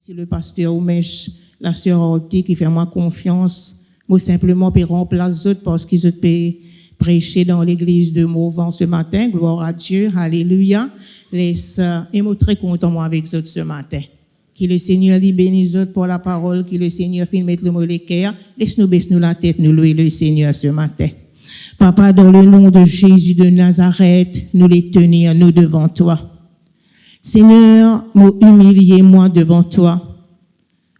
Si le pasteur ou la sœur Orti qui fait moi confiance, moi simplement puis remplace autres parce qu'ils ont prêché dans l'église de Mauvant ce matin. Gloire à Dieu, alléluia. Et moi très content moi avec eux ce matin. Que le Seigneur lui bénisse pour la parole, que le Seigneur finisse mettre le mot les cœurs. Laisse-nous baisser nous la tête, nous louer le Seigneur ce matin. Papa, dans le nom de Jésus de Nazareth, nous les tenir, nous devant toi. Seigneur, moi humilier moi devant toi.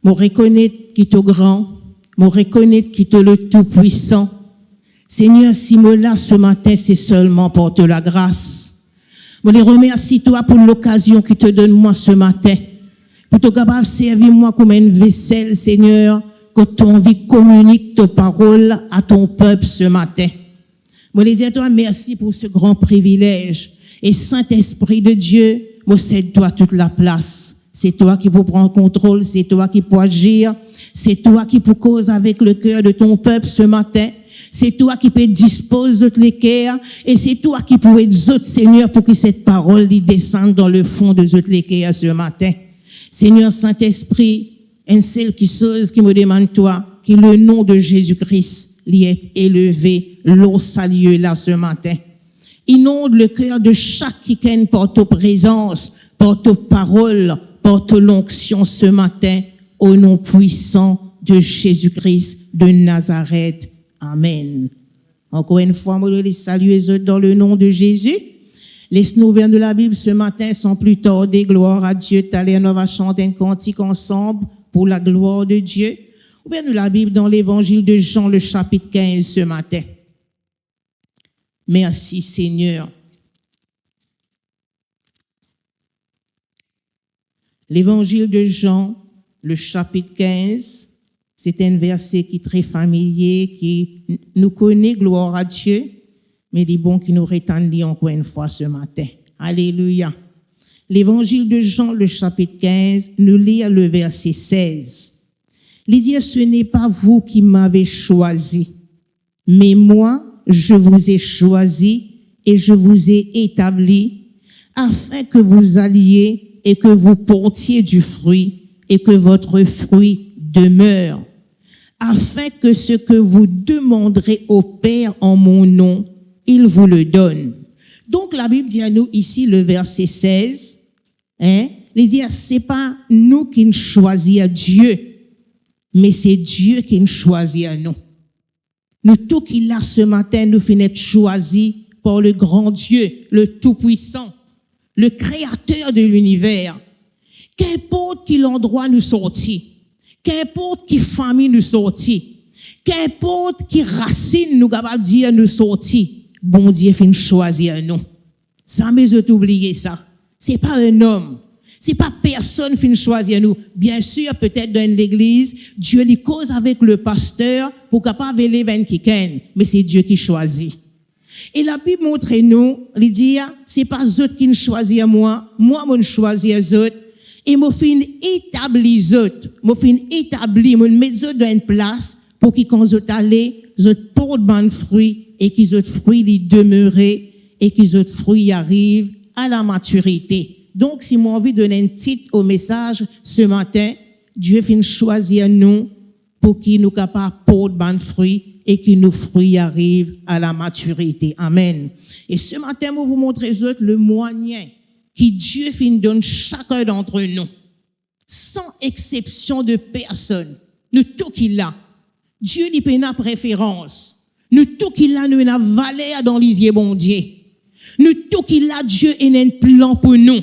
Moi reconnaître qui t'es grand, moi reconnaître qui t'es le tout-puissant. Seigneur, si moi là ce matin, c'est seulement pour te la grâce. Moi les remercie toi pour l'occasion que te donne moi ce matin. Pour te capable servir moi comme une vaisselle, Seigneur, que ton vie communique ta parole à ton peuple ce matin. Moi les dire toi merci pour ce grand privilège. Et Saint-Esprit de Dieu, moi cède toi toute la place. C'est toi qui peux prendre contrôle, c'est toi qui peux agir, c'est toi qui peux causer avec le cœur de ton peuple ce matin. C'est toi qui peux disposer de les cœurs et c'est toi qui peux aider autres, Seigneur, pour que cette parole descende dans le fond de toutes les cœurs ce matin. Seigneur Saint-Esprit, un seul qui me demande toi, que le nom de Jésus-Christ lui est élevé, l'eau salieux là ce matin. Inonde le cœur de chaque qui porte ta présence, porte ta parole, porte l'onction ce matin, au nom puissant de Jésus-Christ de Nazareth. Amen. Encore une fois, moi, les saluer dans le nom de Jésus. Les nouvelles de la Bible ce matin sont plus tardées. Gloire à Dieu. T'allez, on va chanter un cantique ensemble pour la gloire de Dieu. Ouvrez-nous la Bible dans l'évangile de Jean, le chapitre 15 ce matin. Merci Seigneur. L'évangile de Jean, le chapitre 15, c'est un verset qui est très familier, qui nous connaît, gloire à Dieu, mais il est bon qu'il nous rétende encore une fois ce matin. Alléluia. L'évangile de Jean, le chapitre 15, nous lire le verset 16. Il dit, ce n'est pas vous qui m'avez choisi, mais moi, je vous ai choisi et je vous ai établi afin que vous alliez et que vous portiez du fruit et que votre fruit demeure, afin que ce que vous demanderez au Père en mon nom, il vous le donne. Donc la Bible dit à nous ici le verset 16, il dit c'est pas nous qui nous choisissons à Dieu, mais c'est Dieu qui nous choisit à nous. Nous tout qui là ce matin, nous finissons choisis par le grand Dieu, le Tout-Puissant, le Créateur de l'univers. Qu'importe quel endroit nous sortit, qu'importe quelle famille nous sortit, qu'importe quelle racine nous capable dire nous sortit, bon Dieu finit choisir à nous. Ça mais je t'oublier ça. C'est pas un homme. C'est pas personne qui choisir nous. Bien sûr, peut-être dans l'église, Dieu lui cause avec le pasteur pour capable élever quelqu'un, mais c'est Dieu qui choisit. Et la Bible montre nous, il dit, c'est pas eux qui choisissent moi, moi choisis les autres, et moi fin établir les autres, moi mettre eux dans une place pour qu'ils quand eux aller, eux portent bon fruit et qu'ils eux fruits les demeurer et qu'ils eux fruits arrivent à la maturité. Donc, si moi envie de donner un titre au message ce matin, Dieu finit choisir nous pour qu'il nous capable porter bon fruit et que nos fruits arrivent à la maturité. Amen. Et ce matin, je vais vous montrer le moyen que Dieu finit donne chacun d'entre nous, sans exception de personne. Nous tout qu'il a. Dieu lui fait une préférence. Nous tout qu'il a, nous une valeur dans les yeux bon Dieu. Nous tout qu'il a, Dieu a un plan pour nous.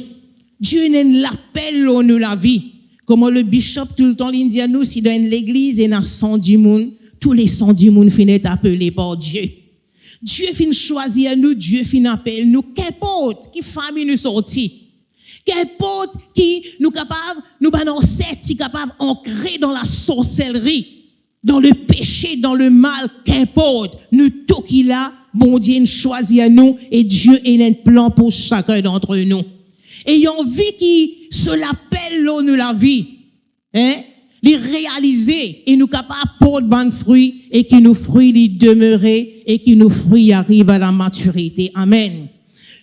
Dieu a l'appel dans nous la vie. Comme le bishop tout le temps il dit à nous, si dans l'église il y a 110 monde, tous les 110 monde finissent appelés par Dieu. Dieu finit choisir nous, Dieu finit appeler nous, qu'importe qui famille nous sortit, qu'importe qui nous capable, nous balancer, qui capable ancré dans la sorcellerie, dans le péché, dans le mal, qu'importe, nous tout qu'il a, bon Dieu nous choisit à nous et Dieu a un plan pour chacun d'entre nous. Ayant vu qui se l'appelle l'eau de la vie, les réaliser et nous capables porter bon fruit et que nos fruits les demeurer et que nos fruits arrivent à la maturité. Amen.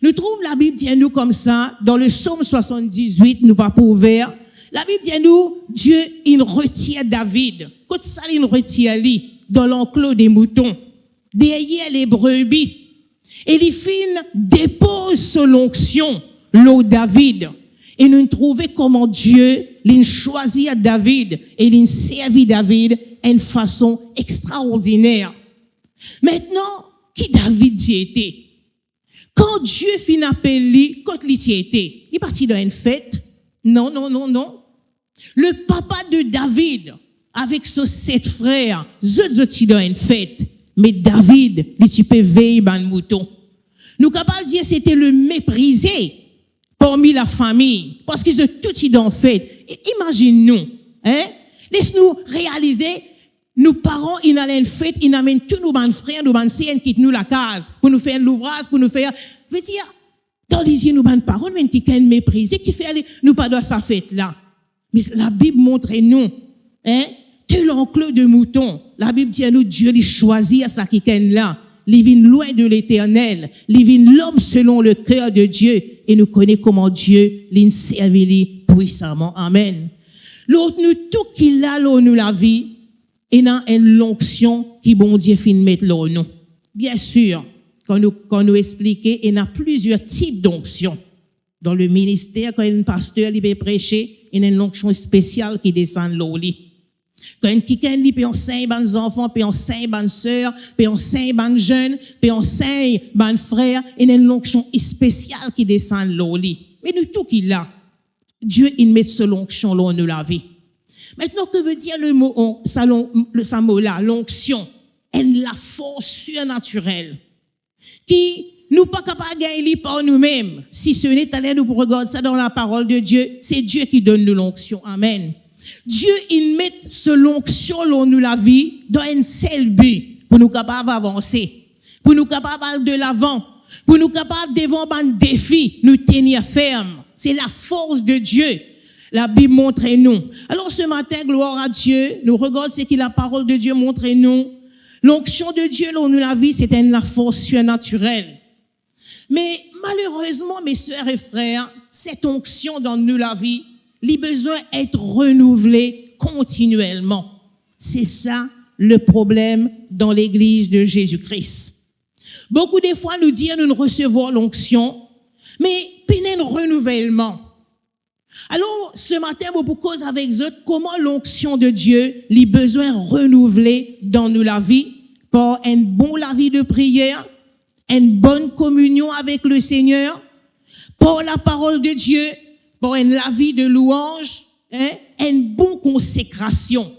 Nous trouvons la Bible dit à nous comme ça, dans le psaume 78, nous pas pour ouvert, La Bible dit à nous, Dieu, il retient David. Quand ça, il retient lui, dans l'enclos des moutons, derrière les brebis. Et les filles déposent sur l'onction, l'eau David. Et nous trouvons comment Dieu, il choisit David et il servit David d'une façon extraordinaire. Maintenant, qui David y était? Quand Dieu fin appelé lui, quand il y était, il est parti dans une fête? Non. Le papa de David, avec ses 7 frères, ils dans une fête. Mais David, il peut veiller dans le mouton. Nous capables de dire c'était le méprisé parmi la famille. Parce qu'ils ont tout dans une fête. Imagine-nous, laisse-nous réaliser, nos parents, ils allaient une fête, ils amènent tous nos frères, nos sœurs, quittent nous la case, pour nous faire l'ouvrage, pour nous faire, veut dire, dans les yeux, nos parents, même qui sont méprisés, qui fait aller, nous pas dans sa fête-là. Mais la Bible montre nous, tout l'enclos de moutons. La Bible dit à nous, Dieu, il choisit à ça qui est là. Il vient loin de l'éternel. Il vient l'homme selon le cœur de Dieu. Et nous connaissons comment Dieu l'a servi puissamment. Amen. L'autre, nous, tout qu'il a, nous la vie, et dans une l'onction qui bon Dieu fin mettre là nous. Bien sûr, quand nous expliquons, il y a plusieurs types d'onction. Dans le ministère, quand un pasteur il peut prêcher, il y a une onction spéciale qui descend là. Quand quelqu'un dit, puis on enseigne les enfants, puis on enseigne les sœurs, puis on enseigne les jeunes, puis on enseigne les frères, il y a une onction spéciale qui descend là. Mais nous tout qu'il a, Dieu il met ce l'onction là nous la vie. Maintenant, que veut dire le mot, ce mot-là, l'onction? Elle la force surnaturelle, qui nous pas capables de gagner par nous-mêmes. Si ce n'est allé nous regarder ça dans la parole de Dieu, c'est Dieu qui donne nous l'onction. Amen. Dieu, il met ce l'onction dans nous la vie, dans un seul but, pour nous capables d'avancer, pour nous capables de l'avant, pour nous capables devant un défi, nous tenir ferme. C'est la force de Dieu. La Bible montre nous. Alors ce matin, gloire à Dieu, nous regardons ce que la parole de Dieu montre nous. L'onction de Dieu dans la vie, c'est la force surnaturelle. Mais malheureusement, mes sœurs et frères, cette onction dans nous la vie, il a besoin d'être renouvelée continuellement. C'est ça le problème dans l'église de Jésus-Christ. Beaucoup de fois, nous disons nous recevons l'onction, mais pénètre un renouvellement. Alors, ce matin, vous cause avec eux comment l'onction de Dieu les besoin renouvelés dans nous la vie par une bonne la vie de prière, une bonne communion avec le Seigneur, par la parole de Dieu, par une la vie de louange, une bonne consécration.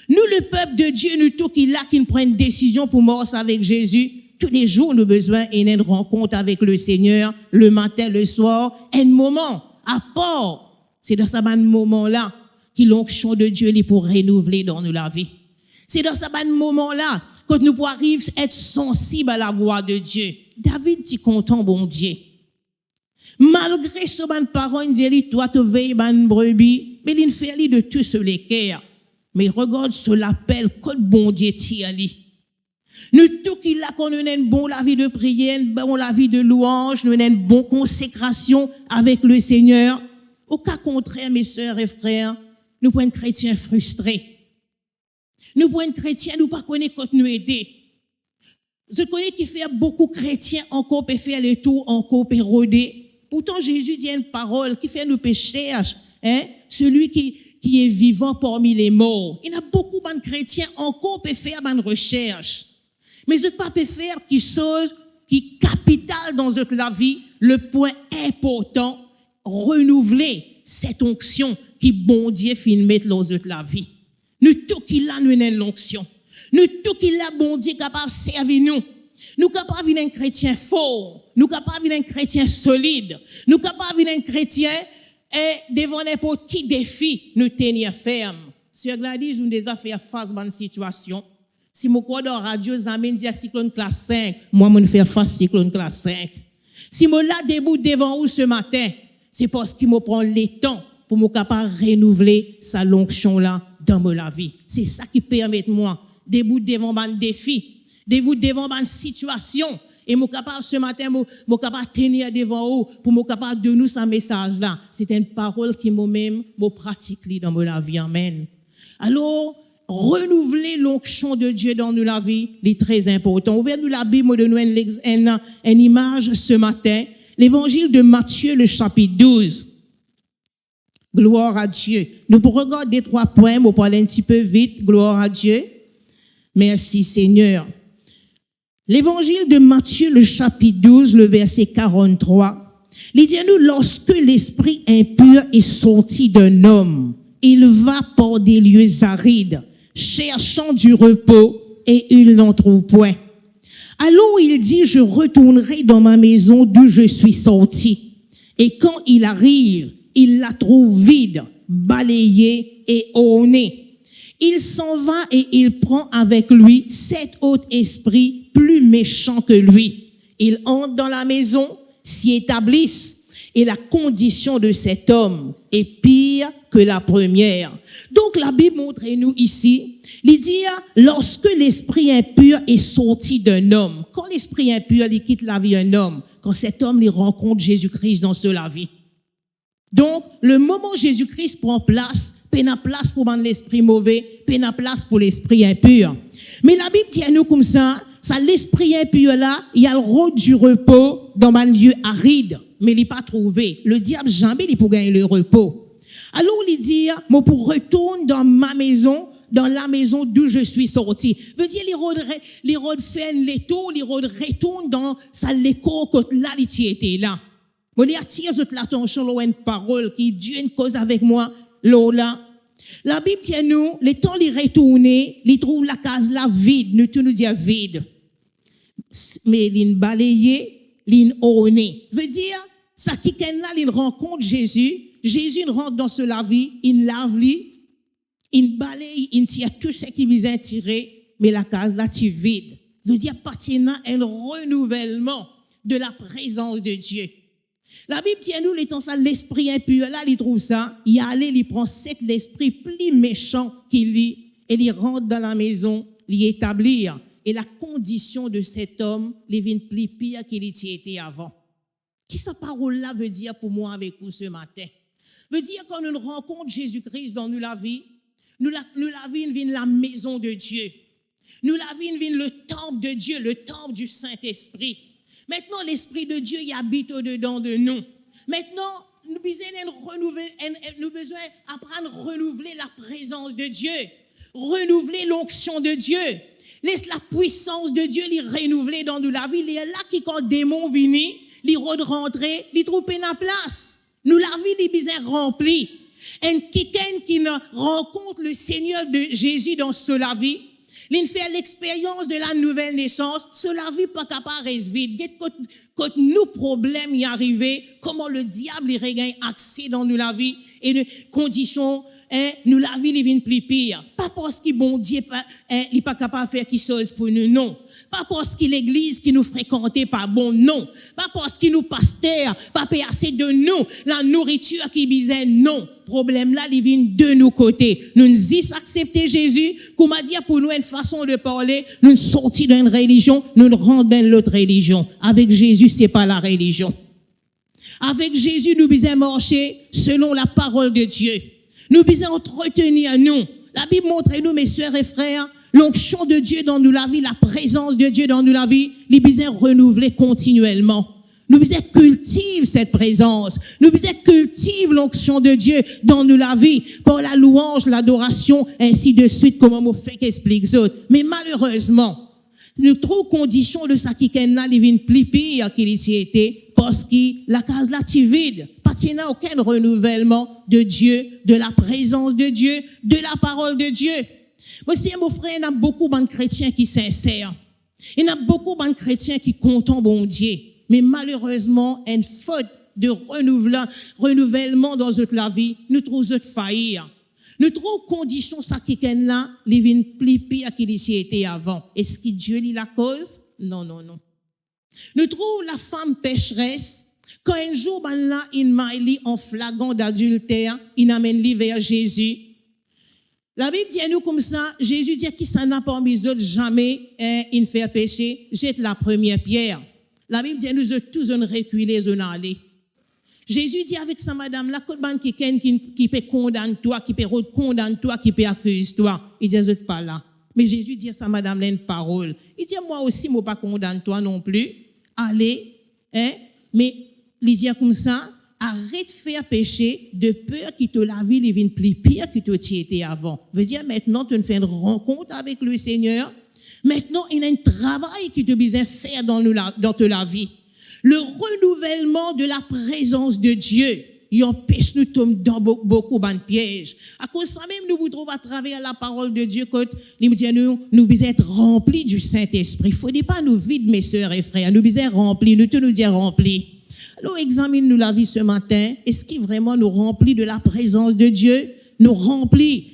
Nous, le peuple de Dieu, nous tous qui prennent une décision pour mourir avec Jésus, tous les jours, nous avons besoin d'une rencontre avec le Seigneur, le matin, le soir, un moment à part. C'est dans ce moment-là que l'onction de Dieu est pour renouveler dans nous la vie. C'est dans ce moment-là que nous pouvons arriver à être sensibles à la voix de Dieu. David dit content, bon Dieu. Malgré ce parole, il dit, toi, tu veilles, brebis, mais il fait de tout sur les cœurs. Mais regarde sur l'appel que bon Dieu tire. Nous, tout qu'il a, qu'on a une bonne la vie de prière, une bonne la vie de louange, nous avons une bonne consécration avec le Seigneur. Au cas contraire, mes sœurs et frères, nous pouvons être chrétiens frustrés. Nous pouvons être chrétiens, nous pas connaître quand nous aider. Je connais qui fait beaucoup de chrétiens encore peut faire les tours, encore peut rôder. Pourtant, Jésus dit une parole qui fait nous pécher, celui qui est vivant parmi les morts. Il y a beaucoup de chrétiens encore peut faire une recherche. Mais je pas peut faire qui chose qui capital dans notre la vie, le point important, renouveler cette onction qui bon Dieu fin mettre dans notre la vie. Nous tout qui l'a nous une onction. Nous tout qui l'a bon Dieu capable de servir nous. Nous capables d'un chrétien fort, nous capables d'un chrétien solide, nous capables d'un chrétien et devant n'importe qui défi nous tenir ferme. Sœur Gladys, nous déjà faire face à une situation. Si mon crois dans radio zamène dit cyclone classe 5, moi me faire face cyclone classe 5. Si moi là debout devant vous ce matin, c'est parce qu'il me prend le temps pour me capable renouveler sa l'onction là dans ma vie. C'est ça qui permet moi debout devant un défi, debout devant une situation Et mon capable ce matin, mon capable tenir devant vous pour mon capable de nous ce message là. C'est une parole qui moi-même me pratique dans ma vie. Amen. Alors, renouveler l'onction de Dieu dans la vie, c'est très important. Ouvrez-nous la Bible, de nous une image ce matin. L'évangile de Matthieu, le chapitre 12. Gloire à Dieu. Nous pourrons regarder 3 points, pour parler un petit peu vite. Gloire à Dieu. Merci Seigneur. L'évangile de Matthieu, le chapitre 12, le verset 43. Il dit à nous, lorsque l'esprit impur est sorti d'un homme, il va par des lieux arides, cherchant du repos, et il n'en trouve point. Alors il dit, je retournerai dans ma maison d'où je suis sorti. Et quand il arrive, il la trouve vide, balayée et ornée. Il s'en va et il prend avec lui 7 autres esprits plus méchants que lui. Ils entrent dans la maison, s'y établissent. Et la condition de cet homme est pire que la première. Donc la Bible montre-nous ici, il dit, lorsque l'esprit impur est sorti d'un homme, quand l'esprit impur il quitte la vie d'un homme, quand cet homme il rencontre Jésus-Christ dans la vie. Donc, le moment où Jésus-Christ prend place, peine place pour l'esprit mauvais, peine place pour l'esprit impur. Mais la Bible dit à nous comme ça l'esprit impur là, il y a le rôle du repos dans un lieu aride, mais il n'est pas trouvé. Le diable jamais il pour gagner le repos. Alors il dit, moi pour retourner dans ma maison, dans la maison d'où je suis sorti. Veut dire, les rôles fait l'étau, les rôles retournent dans sa l'écho quand là, il était là. Moi, il attire l'attention, une parole qui Dieu une cause avec moi, là. La Bible dit nous, les temps les retourner, ils trouvent la case là vide, nous tout nous dire vide. Mais l'in balayé, l'in orné. Veut dire, ça qui là, il rencontre Jésus, Jésus rentre dans la vie, il lave lui, il balaye, il tire tout ce qui vient tirer, mais la case là, tu vide. Veut dire, appartenant à un renouvellement de la présence de Dieu. La Bible dit à nous, l'esprit impur, là, il trouve ça, il allait, il prend 7 l'esprit plus méchant qu'il lit, et il rentre dans la maison, l'y établir. Et la condition de cet homme, il vient plus pire qu'il était avant. Qu'est-ce que cette parole-là veut dire pour moi avec vous ce matin? Veut dire quand nous rencontrons Jésus-Christ dans nous la vie, nous la vie vient la maison de Dieu. Nous la vie vient le temple de Dieu, le temple du Saint-Esprit. Maintenant, l'Esprit de Dieu y habite au-dedans de nous. Maintenant, nous besoin apprendre à renouveler la présence de Dieu, renouveler l'onction de Dieu. Laisse la puissance de Dieu les renouveler dans nous la vie. Il y a là qui, quand le démon vient, les rentrer, les trouver en place. Nous la vie, les besoin remplis. Un quelqu'un qui rencontre le Seigneur de Jésus dans la vie, il fait l'expérience de la nouvelle naissance, cela vie pas capable de rester vide. Quand nous problèmes y arrivent, comment le diable y regagne accès dans nous la vie et de conditions, nous la vie les vient plus pire. Pas parce que bon Dieu il pas capable de faire quelque chose pour nous, non. Pas parce que l'église qui nous fréquentait pas bon, non. Pas parce que nous pasteurs pas payer assez de nous, la nourriture qui bisait, non. Problème là, il vient de nos côtés. Nous disons accepter Jésus, comme a dit pour nous une façon de parler, nous sortis d'une religion, nous rentrons dans l'autre religion. Avec Jésus, c'est pas la religion. Avec Jésus, nous devons marcher selon la parole de Dieu. Nous devons entretenir nous. La Bible montre nous, mes sœurs et frères, l'onction de Dieu dans nous la vie, la présence de Dieu dans nous la vie, nous devons renouveler continuellement. Nous devons cultiver cette présence. Nous devons cultiver l'onction de Dieu dans nous la vie, par la louange, l'adoration, ainsi de suite, comme on fait qu'explique ça. Mais malheureusement, nous trouvons conditions de ça qui là, il vient plus pire qu'il était, parce que la case là, tu vide. Pas qu'il aucun renouvellement de Dieu, de la présence de Dieu, de la parole de Dieu. Moi, mon frère, il y a beaucoup de chrétiens qui sont sincères. Il y a beaucoup de chrétiens qui comptent bon Dieu. Mais malheureusement, une faute de renouvellement dans notre vie, nous trouvons notre faillir. Nous trouvons conditions ça qui là, les vins plus pire qu'il était avant. Est-ce que Dieu lit la cause? Non, non, non. Nous trouvons la femme pécheresse, quand un jour, là, il m'a dit en flagrant d'adultère, il amène lui vers Jésus. La Bible dit à nous comme ça, Jésus dit qui ça n'a pas mis d'autres jamais, il fait pécher, jette la première pierre. La Bible dit, nous tous on reculer, on aller. Jésus dit avec sa madame, la côte qui peut condamner toi, qui peut condamner toi, qui peut accuser toi. Il dit, je pas là. Mais Jésus dit à sa madame, là, une parole. Il dit, moi aussi, moi pas condamne toi non plus. Allez, hein. Mais, il dit comme ça, arrête de faire péché de peur qu'il te la vie, il vienne plus pire que tu étais avant. Veut dire, maintenant, tu fais une rencontre avec le Seigneur. Maintenant, il y a un travail qui te besoin faire dans la vie. Le renouvellement de la présence de Dieu, il empêche nous de tomber dans beaucoup de pièges. À cause de ça même, nous vous trouvons à travers la parole de Dieu, quand nous devons être remplis du Saint-Esprit. Il ne faut pas nous vider, mes sœurs et frères. Nous devons être remplis, nous tous nous dire remplis. Alors, examine-nous la vie ce matin. Est-ce qu'il vraiment nous remplit de la présence de Dieu? Nous remplit,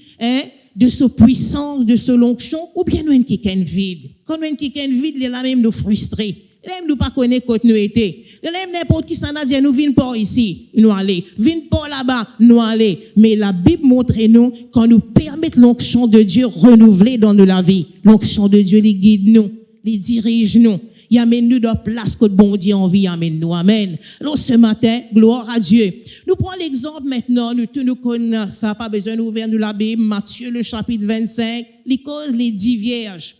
de sa puissance, de sa l'onction, ou bien nous sommes quelqu'un vide? Quand nous sommes quelqu'un vide, il est là même nous frustrer. Il aime nous pas connaître quand nous étions. Il aime n'importe qui s'en a dit, nous venons pas ici, nous aller. Venons pas là-bas, nous aller. Mais la Bible montre nous, quand nous permettons l'onction de Dieu renouveler dans la vie, l'onction de Dieu, les guide nous, les dirige nous. Il amène nous dans la place que bon Dieu envie, amène nous. Amen. Alors ce matin, gloire à Dieu. Nous prenons l'exemple maintenant, nous tous nous connaissons, ça pas besoin d'ouvrir nous la Bible, Matthieu le chapitre 25, les causes, les 10 vierges.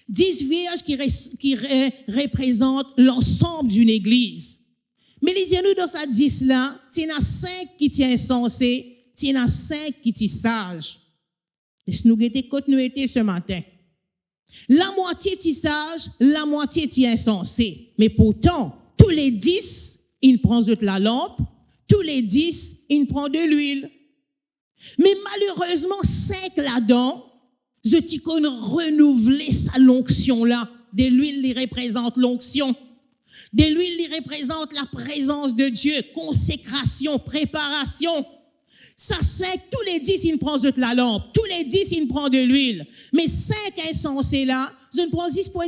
10 vierges qui représentent l'ensemble d'une église. Mais les nous dans cette 10 là, il y en a 5 qui sont insensés, il y en a 5 qui sont sages. Laisse-nous guetter côté nous étions ce matin. La moitié est sage, la moitié est insensé. Mais pourtant, tous les 10, ils prennent de la lampe, tous les 10, ils prennent de l'huile. Mais malheureusement, 5 là-dedans, je t'y connais renouveler sa l'onction là. De l'huile, il représente l'onction. De l'huile, il représente la présence de Dieu, consécration, préparation. Ça, 5, tous les 10, ils prennent de la lampe. Tous les 10, ils prennent de l'huile. Mais 5 insensés là, je ne prends juste pour un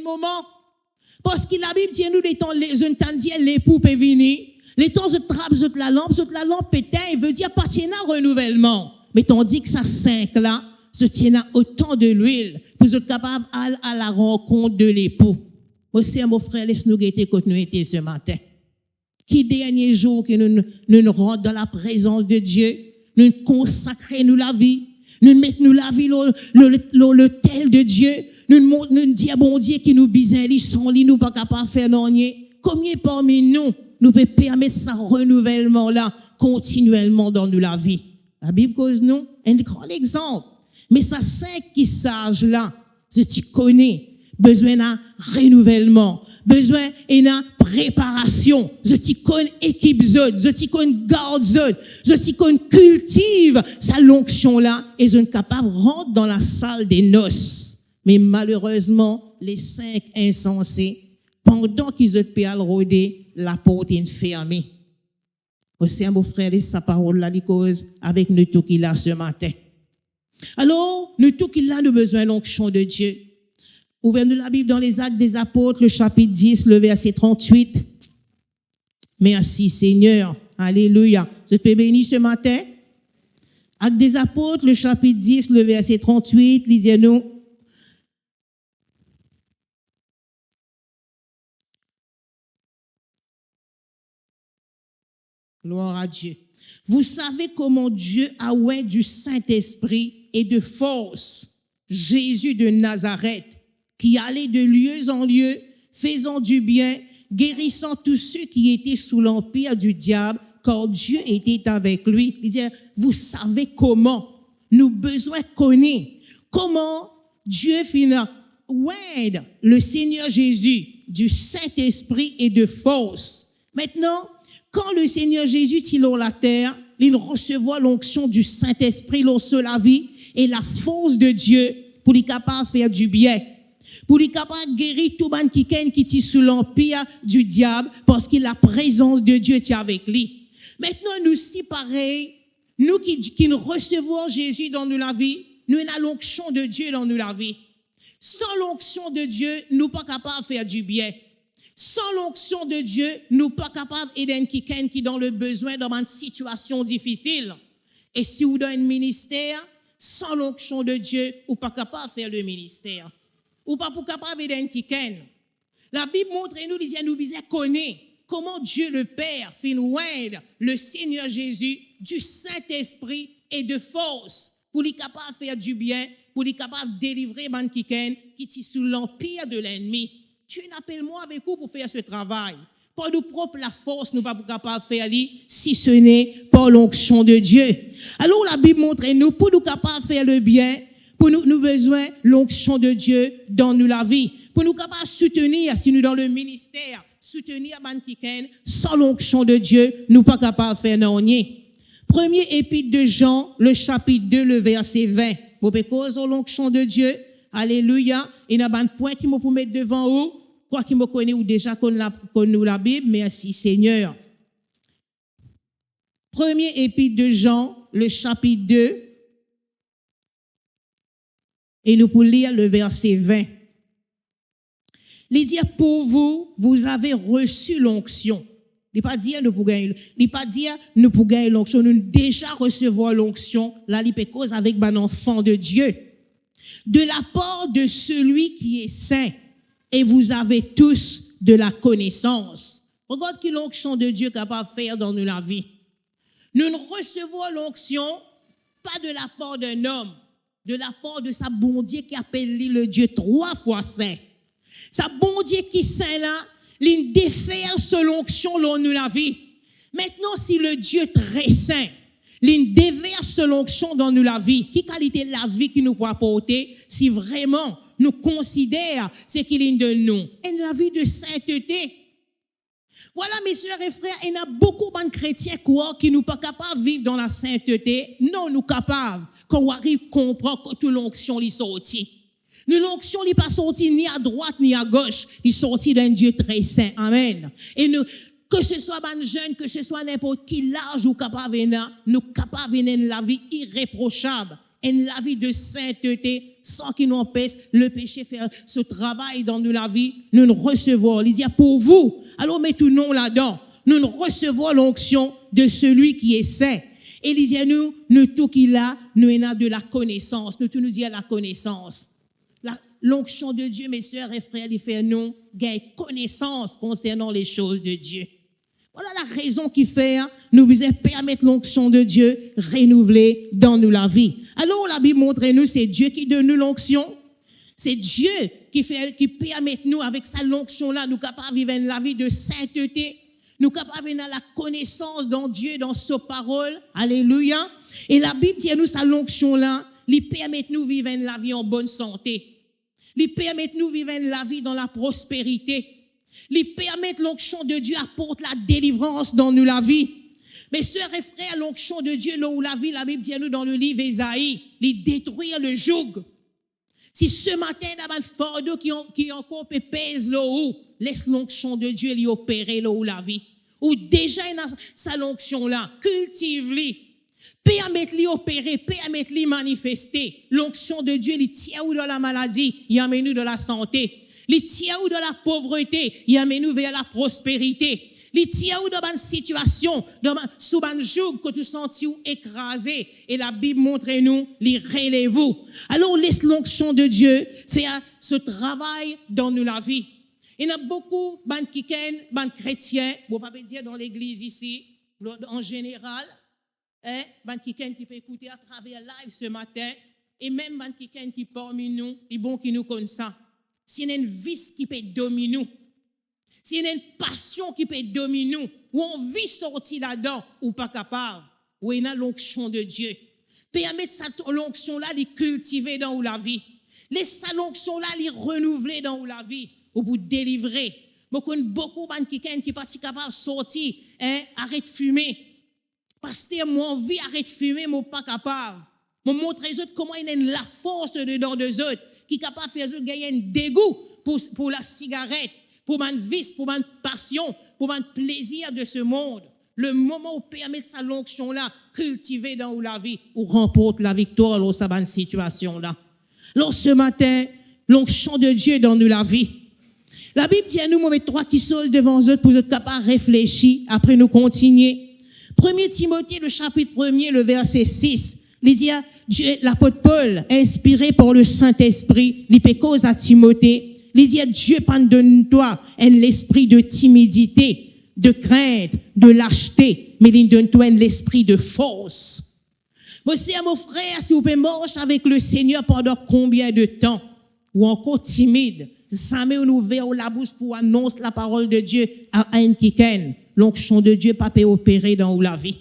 moment. Parce que la Bible dit, nous, les temps, je ne t'en dis, l'époux peut venir. Les temps, je trappe de la lampe éteint, il veut dire, pas tiens un renouvellement. Mais tandis que ça 5 là, je tiens autant de l'huile pour être capable à la rencontre de l'époux. Aussi, mon frère, laisse-nous guetter quand nous étions ce matin. Qui dernier jour que nous rentrons dans la présence de Dieu, nous consacrons nous la vie, nous mettons la vie le tel de Dieu, nous disons bon Dieu qui nous bisait, sans lui, nous pas capable de faire non. Combien parmi nous peut permettre ce renouvellement là continuellement dans nous la vie? La Bible cause nous un grand exemple. Mais ça 5 qui sage là, je t'y connais, besoin d'un renouvellement, besoin d'une préparation, je t'y connais équipe zone, je t'y connais garde zone, je t'y connais cultive sa l'onction là, et je suis capable de rentrer dans la salle des noces. Mais malheureusement, les 5 insensés, pendant qu'ils ont pu rôder, la porte est fermée. Aussi, mon frère, laisse sa parole là, cause avec nous tout qu'il a ce matin. Alors, nous tout qu'il a, nous besoin de l'onction de Dieu. Ouvrez-nous la Bible dans les Actes des Apôtres, le chapitre 10, le verset 38. Merci Seigneur. Alléluia. Je te bénis ce matin. Actes des Apôtres, le chapitre 10, le verset 38, lisez-nous. Gloire à Dieu. Vous savez comment Dieu a oint du Saint-Esprit et de force Jésus de Nazareth, qui allait de lieu en lieu, faisant du bien, guérissant tous ceux qui étaient sous l'empire du diable, car Dieu était avec lui. Il dit, vous savez comment, nous besoin connaître comment Dieu finit oint le Seigneur Jésus du Saint-Esprit et de force. Maintenant, quand le Seigneur Jésus est sur la terre, il recevait l'onction du Saint-Esprit sur la vie et la force de Dieu pour lui capable de faire du bien. Pour lui capable de guérir tout le monde qui est sous l'empire du diable parce que la présence de Dieu est avec lui. Maintenant, nous si pareil, nous qui recevons Jésus dans nous la vie, nous avons l'onction de Dieu dans nous la vie. Sans l'onction de Dieu, nous ne sommes pas capables de faire du bien. Sans l'onction de Dieu, nous ne sommes pas capables d'aider quelqu'un qui est dans le besoin, dans une situation difficile. Et si vous avez un ministère, sans l'onction de Dieu, vous n'êtes pas capable de faire le ministère. Ou pas pour capable d'aider quelqu'un. La Bible montre nous, nous connaît comment Dieu le Père fait oindre le Seigneur Jésus du Saint-Esprit et de force pour lui capable de faire du bien, pour lui capable de délivrer man qui est sous l'empire de l'ennemi. Dieu n'appelle moi avec vous pour faire ce travail. Par nous propres la force, nous ne sommes pas capables de faire si ce n'est par l'onction de Dieu. Alors la Bible montre nous, pour nous capables de faire le bien, pour nous besoin l'onction de Dieu dans nous la vie. Pour nous capables de soutenir, si nous dans le ministère, soutenir man qui sans l'onction de Dieu, nous pas capables de faire non. Premier épître de Jean, le chapitre 2, le verset 20. Vous pouvez causer l'onction de Dieu. Alléluia. Il y a un point qui me pour mettre devant vous. Quoi qu'il me connaît ou déjà connu la Bible. Merci Seigneur. Premier épître de Jean, le chapitre 2. Et nous pour lire le verset 20. Il dit, pour vous, vous avez reçu l'onction. Il ne pas dire nous pour gagner, il pas dire nous pour gagner l'onction, nous déjà recevoir l'onction, là il peut cause avec un enfant de Dieu. De la part de celui qui est saint, et vous avez tous de la connaissance. Regarde qui l'onction de Dieu est capable de faire dans nous la vie. Nous recevons l'onction pas de la part d'un homme, de la part de sa bon Dieu qui appelle le Dieu 3 fois saint. Sa bon Dieu qui est saint là, il défaire selon l'onction dans nous la vie. Maintenant, si le Dieu très saint, il déverse selon l'onction dans nous la vie, qui qualité la vie qu'il nous peut apporter, si vraiment nous considère ce qu'il est de nous, et la vie de sainteté. Voilà, mes sœurs et frères, il y a beaucoup de chrétiens qui nous pas capables de vivre dans la sainteté. Non, nous capables, quand on arrive à comprendre que toute l'onction est sortie. Nous, l'onction n'est pas sortie ni à droite ni à gauche, il est sorti d'un Dieu très saint. Amen. Et nous, que ce soit un jeune, que ce soit n'importe qui l'âge ou capable nous capables de la vie irréprochable, et la vie de sainteté, sans qu'il nous empêche le péché faire ce travail dans nous la vie, nous nous recevons. Il dit pour vous, alors mettons-nous là-dedans, nous nous recevons l'onction de celui qui est saint. Et il dit nous tout qu'il a, nous avons de la connaissance, nous tout nous dit la connaissance. L'onction de Dieu, mes sœurs et frères, il fait nous gagner connaissance concernant les choses de Dieu. Voilà la raison qui fait, nous devons permettre l'onction de Dieu renouveler dans nous la vie. Alors la Bible montre nous, c'est Dieu qui donne nous l'onction. C'est Dieu qui permet nous, avec sa l'onction là, nous capables de vivre la vie de sainteté. Nous capables de la connaissance dans Dieu, dans sa parole. Alléluia. Et la Bible dit nous, sa l'onction là, lui permet nous vivre la vie en bonne santé. Lui permet nous vivre la vie dans la prospérité. Lui permet l'onction de Dieu apporte la délivrance dans nous la vie. Mes sœurs et frères, l'onction de Dieu, là où la vie, la Bible dit nous dans le livre Ésaïe, lui détruire le joug. Si ce matin, il y a un fardeau qui encore pèse là où, laisse l'onction de Dieu lui opérer là où la vie. Ou déjà, il a sa l'onction là, cultive-lui. Permettre-lui opérer, permettre-lui manifester. L'onction de Dieu, il tient où dans la maladie, il amène nous dans la santé. Il tient où dans la pauvreté, il amène nous vers la prospérité. Il tient où dans une situation, sous un joug que tu sens écrasé. Et la Bible montre nous, les relève-vous. Alors laisse l'onction de Dieu faire ce travail dans nous la vie. Il y a beaucoup de chrétiens, bon pas dire dans l'église ici, en général, qui peut écouter à travers live ce matin, et même qui parmi nous, les bons qui nous connaissent ça. S'il y a une vice qui peut dominer nous, s'il y a une passion qui peut dominer nous, ou on vit sortir là-dedans, ou pas capable, ou il y a l'onction de Dieu. Permettre cette l'onction-là de cultiver dans la vie. Laisse cette l'onction-là de renouveler dans la vie, ou pour délivrer. Beaucoup qui pas si capable de sortir, arrête de fumer. Pasteur, moi, envie, arrête de fumer, moi, pas capable. Moi, montre les autres comment il y a la force dedans des autres, qui est capable de faire autres gagner un dégoût pour la cigarette, pour un vice, pour une passion, pour un plaisir de ce monde. Le moment où permet sa l'onction-là, cultiver dans la vie, où remporte la victoire dans sa situation-là. Alors, ce matin, l'onction de Dieu dans nous la vie. La Bible dit à nous, mettre trois qui sautent devant eux pour être capables de réfléchir, après nous continuer. 1 Timothée, le chapitre 1er, le verset 6, il dit à Dieu, l'apôtre Paul, inspiré par le Saint-Esprit, il cause à Timothée, Il dit, Dieu pardonne-toi l'esprit de timidité, de crainte, de lâcheté, mais il donne-toi l'esprit de force. Monsieur, mon frère, si vous pouvez marcher avec le Seigneur pendant combien de temps, ou encore timide, jamais on ouvert la bouche pour annoncer la parole de Dieu à un quiken, l'onction de Dieu pas peut opérer dans la vie.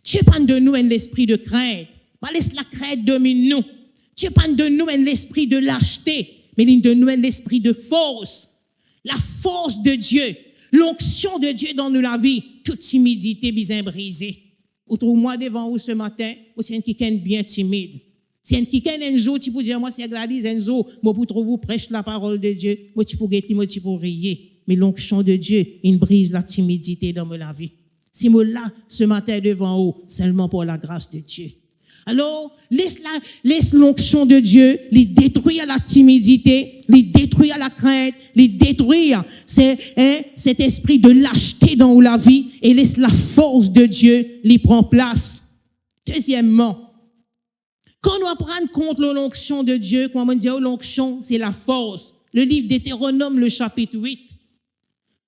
Dieu pardonne-nous l'esprit de crainte, pas laisse la crainte domine nous. Dieu pardonne-nous l'esprit de lâcheté, mais il donne nous l'esprit de force. La force de Dieu, l'onction de Dieu dans la vie, toute timidité bien brisée. Ou trouve-moi devant vous ce matin, ou c'est un quelqu'un bien timide. Si un quelqu'un un jour, tu peux dire, moi, c'est Gladys, un jour, moi, pour trouver vous prêche la parole de Dieu, moi, tu peux guetter, moi, tu peux rier. Mais l'onction de Dieu, il brise la timidité dans la vie. Si moi, là, ce matin devant vous, seulement pour la grâce de Dieu. Alors, laisse l'onction de Dieu, les détruire la timidité, les détruire la crainte, les détruire cet esprit de lâcheté dans la vie et laisse la force de Dieu les prendre place. Deuxièmement, quand on apprend contre l'onction de Dieu, quand on dit l'onction, c'est la force. Le livre d'Hétéronome, le chapitre 8.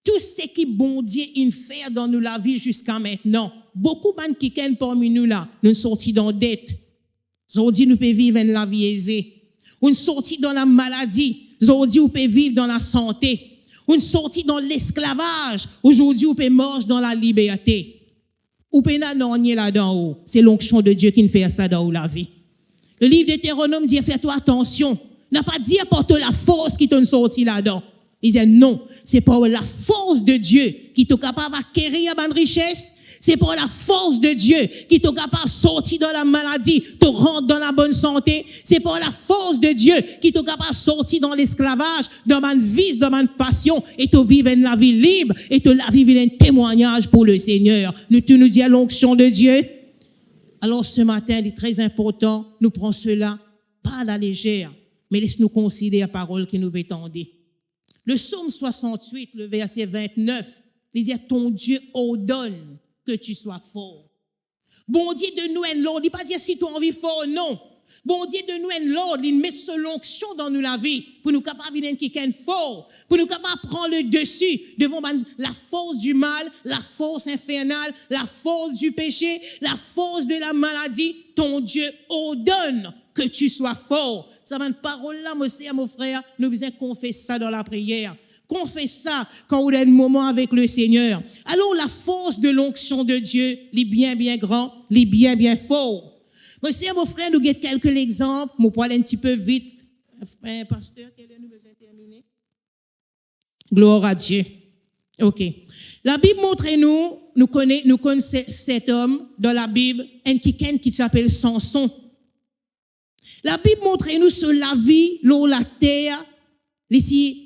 Tout ce qui bon Dieu il fait dans nous la vie jusqu'à maintenant. Beaucoup de gens qui sont parmi nous là, nous sommes sortis dans la dette. Aujourd'hui, nous pouvons vivre une la vie aisée. Nous sommes sortis dans la maladie. Aujourd'hui, nous pouvons vivre dans la santé. Nous sommes sortis dans l'esclavage. Aujourd'hui, nous pouvons marcher dans la liberté. Nous pouvons n'agir là-dedans. C'est l'onction de Dieu qui nous fait ça dans la vie. Le livre d'Hétéronome dit, fais-toi attention. N'a pas dit apporte la force qui t'a sorti là-dedans. Il dit non, c'est par la force de Dieu qui t'est capable d'acquérir une richesse. C'est par la force de Dieu qui t'est capable de sortir dans la maladie, te rendre dans la bonne santé. C'est par la force de Dieu qui t'est capable de sortir dans l'esclavage, dans ma vice, dans ma passion, et te vivre une vie libre, et te la vivre un témoignage pour le Seigneur. Tu nous dis à l'onction de Dieu. Alors ce matin, il est très important, nous prenons cela pas à la légère, mais laisse-nous considérer la parole qui nous étendue. Le psaume 68, le verset 29, il dit, ton Dieu ordonne que tu sois fort. Bon Dieu de nous un l'ordre, il pas dire si tu as envie fort, non. Bon Dieu de nous un l'ordre, il met son onction dans nous la vie, pour nous capables d'être quelqu'un fort, pour nous capables de prendre le dessus devant la force du mal, la force infernale, la force du péché, la force de la maladie. Ton Dieu ordonne que tu sois fort. Ça va une parole là, mon frère, nous besoin confesser ça dans la prière. Confesse ça quand vous avez un moment avec le Seigneur. Alors la force de l'onction de Dieu, les bien grand, les bien fort. Monsieur, mon frère, nous avons quelques exemples. Je vais aller un petit peu vite. Pasteur, quel est nous besoin de terminer? Gloire à Dieu. OK. La Bible montre nous connaissons cet homme dans la Bible, un quelqu'un qui s'appelle Samson. La Bible montre nous sur la vie, l'eau, la terre. Ici,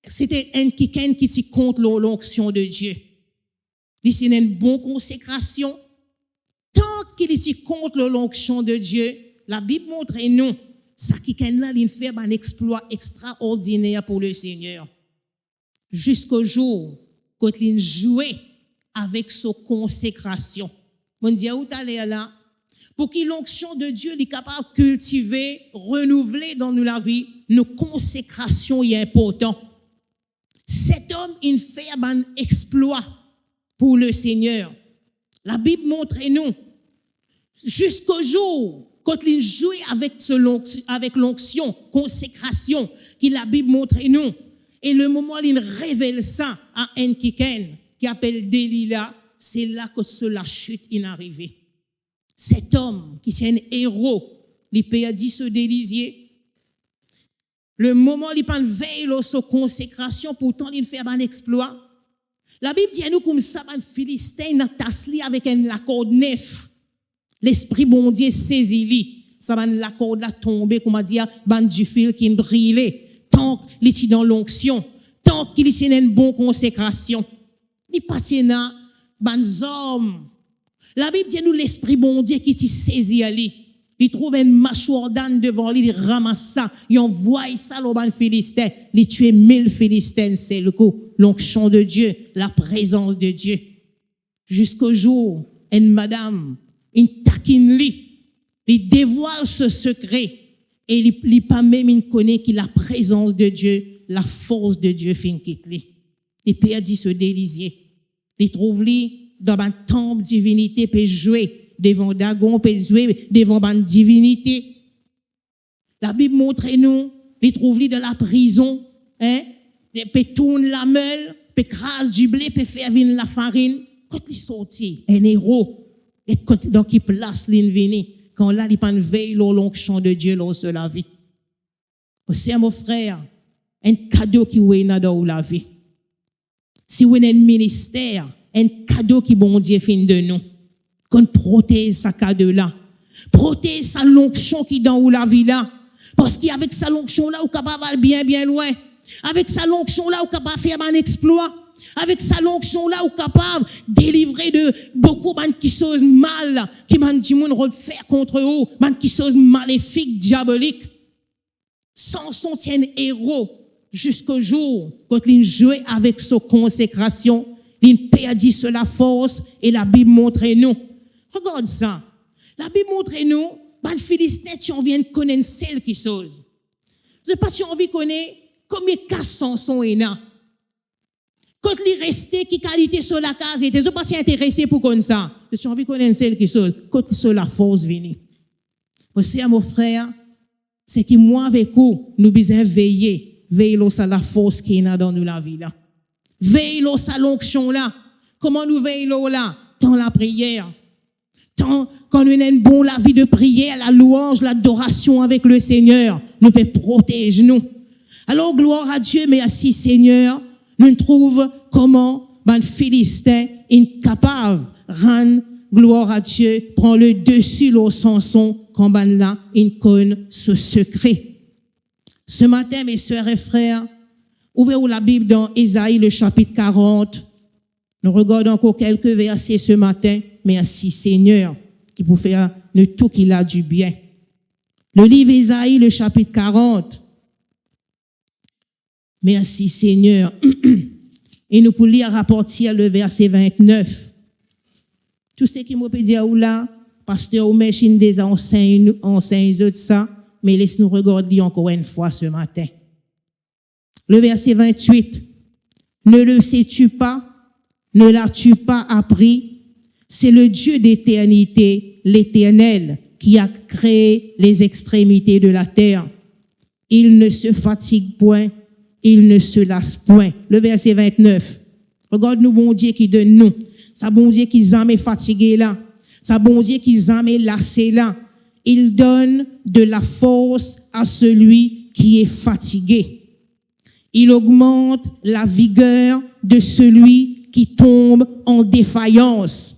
c'était un quelqu'un qui s'y contre l'onction de Dieu. Ici, il y a une bonne consécration. Tant qu'il est contre l'onction de Dieu, la Bible montre nous, ça qui là, il fait un exploit extraordinaire pour le Seigneur. Jusqu'au jour, quand il jouait avec sa consécration. On dit, où t'allais là? Pour que l'onction de Dieu est capable de cultiver, renouveler dans nous la vie, nos consécrations est important. Cet homme, il fait un exploit pour le Seigneur. La Bible montre nous, jusqu'au jour, quand il jouait avec l'onction, consécration, que la Bible montre nous, et le moment où il révèle ça à un qui appelle Delilah, c'est là que la chute est arrivée. Cet homme, qui est un héros, il peut dire se délisier. Le moment où il prend veille sur consécration, pourtant il fait un exploit. La Bible dit à nous comme ça, un Philistin n'a tasli avec un l'accord neuf. L'esprit bon Dieu saisit lui. Ça va l'accord là tomber, comme on dit, ban du fil qui brille. Tant qu'il est dans l'onction, tant qu'il est dans une bonne consécration. Il partit dans ban hommes. La Bible dit à nous l'esprit bon Dieu qui t'y saisit à lui. Il trouve une mâchoire d'âne devant lui, il ramasse ça, il envoie ça au ban Philistin, il tue 1000 Philistins, c'est le coup, l'onction de Dieu, la présence de Dieu. Jusqu'au jour, une madame, une taquine lui, il dévoile ce secret, et il pas même il connaît que la présence de Dieu la force de Dieu fin quitte lui. Il perdit ce délisier. Il trouve lui dans un temple divinité peut jouer devant Dagon, peut jouer devant une divinité. La Bible montre nous, il trouve lui dans la prison, hein, il peut tourner la meule, peut craser du blé, peut faire venir la farine. Quand il sortit, un héros, et donc il place l'invini. Quand là, il prend une veille l'onction de Dieu lors de la vie. C'est mon frère, un cadeau qui est dans la vie. Si vous avez un ministère, un cadeau qui bon Dieu fait de nous. Qu'on protège sa cadeau là. Protège sa l'onction qui dans la vie là. Parce qu'avec sa l'onction là, vous capable d'aller bien, bien loin. Avec sa l'onction là, vous capable de faire un exploit. Avec sa l'onction là, vous capable de délivrer de beaucoup de qui choses mal, qui man du monde refaire contre vous, man qui choses maléfiques, diaboliques. Samson tient héros jusqu'au jour quand il jouait avec sa consécration, il perdit sur la force et la Bible montre nous. Regarde ça. La Bible montre nous, les Philistins, tu en viens de connaître celle qui chose. Je sais pas si on envie de connaître combien de cas Samson est là. Quand il restait, qui qualité sur la case était, je ne suis pas intéressé pour comme ça. Je suis envie de connaître celle qui chose. Quand sur la force vient. Aussi, mon frère, c'est que moi avec vous, nous devons veiller sur la force qui est dans nous la vie là. Veillons sur l'onction là. Comment nous veillons là? Dans la prière. Quand nous avons bon la vie de prière, la louange, l'adoration avec le Seigneur, nous peut protéger nous. Alors, gloire à Dieu, merci Seigneur, nous trouvons comment, Philistin, incapable, rendre gloire à Dieu, prend le dessus, le Samson, quand là, il connaît ce secret. Ce matin, mes sœurs et frères, ouvrez la Bible dans Ésaïe, le chapitre 40. Nous regardons encore quelques versets ce matin. Merci Seigneur, qui peut faire le tout qu'il a du bien. Le livre Ésaïe, le chapitre 40. Merci Seigneur. Et nous pouvons lire à partir le verset 29. Tout ce qui m'a peut dire là, pasteur Oumechine déjà enseigne de ça, mais laisse-nous regarder encore une fois ce matin. Le verset 28. Ne le sais-tu pas? Ne l'as-tu pas appris? C'est le Dieu d'éternité, l'Éternel, qui a créé les extrémités de la terre. Il ne se fatigue point, il ne se lasse point. Le verset 29. Regarde-nous, bon Dieu qui donne nous. Ça, bon Dieu qui jamais fatigué là. Ça, bon Dieu qui jamais lassé là. Il donne de la force à celui qui est fatigué. Il augmente la vigueur de celui qui tombe en défaillance.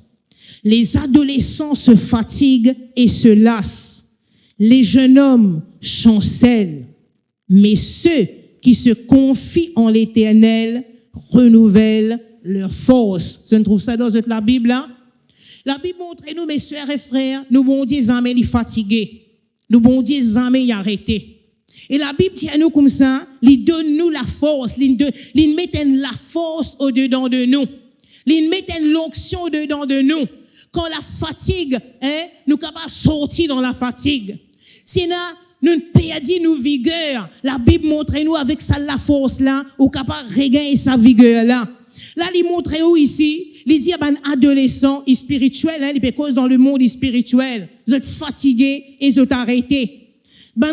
Les adolescents se fatiguent et se lassent. Les jeunes hommes chancellent. Mais ceux qui se confient en l'Éternel renouvellent leur force. Je trouve ça dans la Bible là. La Bible montre nous, mes sœurs et frères, nous bon Dieu jamais les fatigués. Nous bon Dieu jamais y arrêter. Et la Bible tient nous comme ça, il donne nous la force, il met la force au-dedans de nous. Il met l'onction au-dedans de nous. Quand la fatigue, nous capables sortir dans la fatigue. Sinon, nous perdons nos vigueur. La Bible montre nous avec ça la force là, ou capable regagner sa vigueur là. Là, il montre nous ici, il dit adolescent spirituel, il peut cause dans le monde spirituel. Vous êtes fatigué et vous êtes arrêté.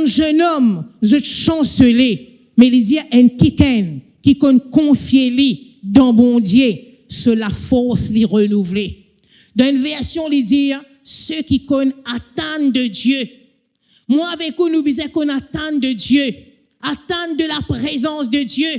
Jeune homme, vous êtes chancelé, mais il dit un quiken qui compte confier lui dans bon Dieu, sur la force lui renouveler. Dans une version, il dit ceux qui connaissent attendent de Dieu. Moi avec vous, nous disons qu'on attend de Dieu, attend de la présence de Dieu.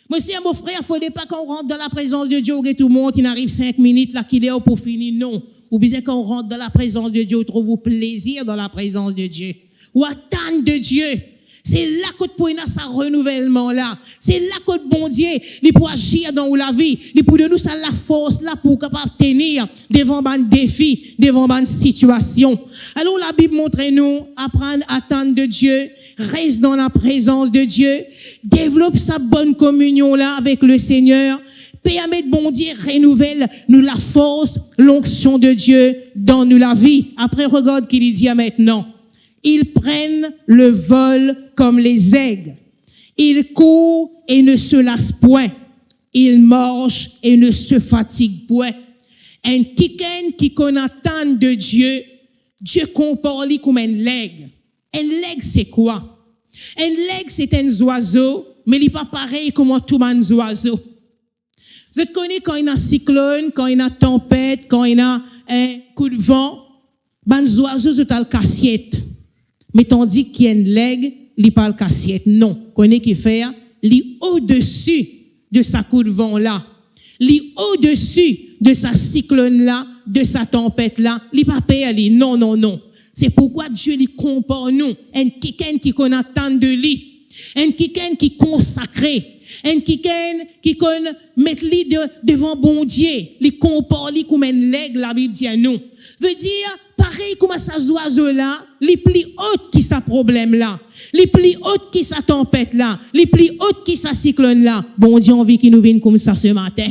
Moi aussi, mon frère, il ne faudrait pas qu'on rentre dans la présence de Dieu, où tout le monde, il arrive 5 minutes, là, qu'il est là pour finir. Non. Ou bien qu'on rentre dans la présence de Dieu, ou trouve plaisir dans la présence de Dieu. Ou attendre de Dieu. C'est là que pour ça renouvellement là. C'est là que bon Dieu, il peut agir dans la vie. Il peut donner nous ça la force là pour capable tenir devant un défi, devant une situation. Alors la Bible montre nous apprendre à attendre de Dieu, reste dans la présence de Dieu, développe sa bonne communion là avec le Seigneur. Permet de bon Dieu renouvelle nous la force, l'onction de Dieu dans nous la vie. Après regarde qu'il dit maintenant. Ils prennent le vol comme les aigles. Il court et ne se lasse point. Il marche et ne se fatigue point. Un quelqu'un qui connaît tant de Dieu, Dieu compare lui comme un legs. Un legs, c'est quoi? Un legs, c'est un oiseau, mais il n'est pas pareil comme tout les oiseaux. Vous connaissez quand il y a un cyclone, quand il y a une tempête, quand il y a un coup de vent, les oiseaux sont à la cassiette. Mais tandis qu'il y a un leg, il n'est pas à la cassiette. Non. Connaissez qui fait? Il est au-dessus de sa coup de vent là. Il est au-dessus de sa cyclone là, de sa tempête là. Il n'est pas payé. Non, non, non. C'est pourquoi Dieu lui compare nous. Un quelqu'un qui connaît tant de lui. Un quelqu'un qui est consacré. Un quelqu'un qui connaît mettre lui devant bon Dieu. Il compare lui comme un l'aigle, la Bible dit à nous. Veut dire, pareil comme ça oiseau là, les plus hautes qui sa problème là. Les plus hautes qui sa tempête là. Les plus hautes qui sa cyclone là. Bon Dieu, on vit qu'il nous vienne comme ça ce matin.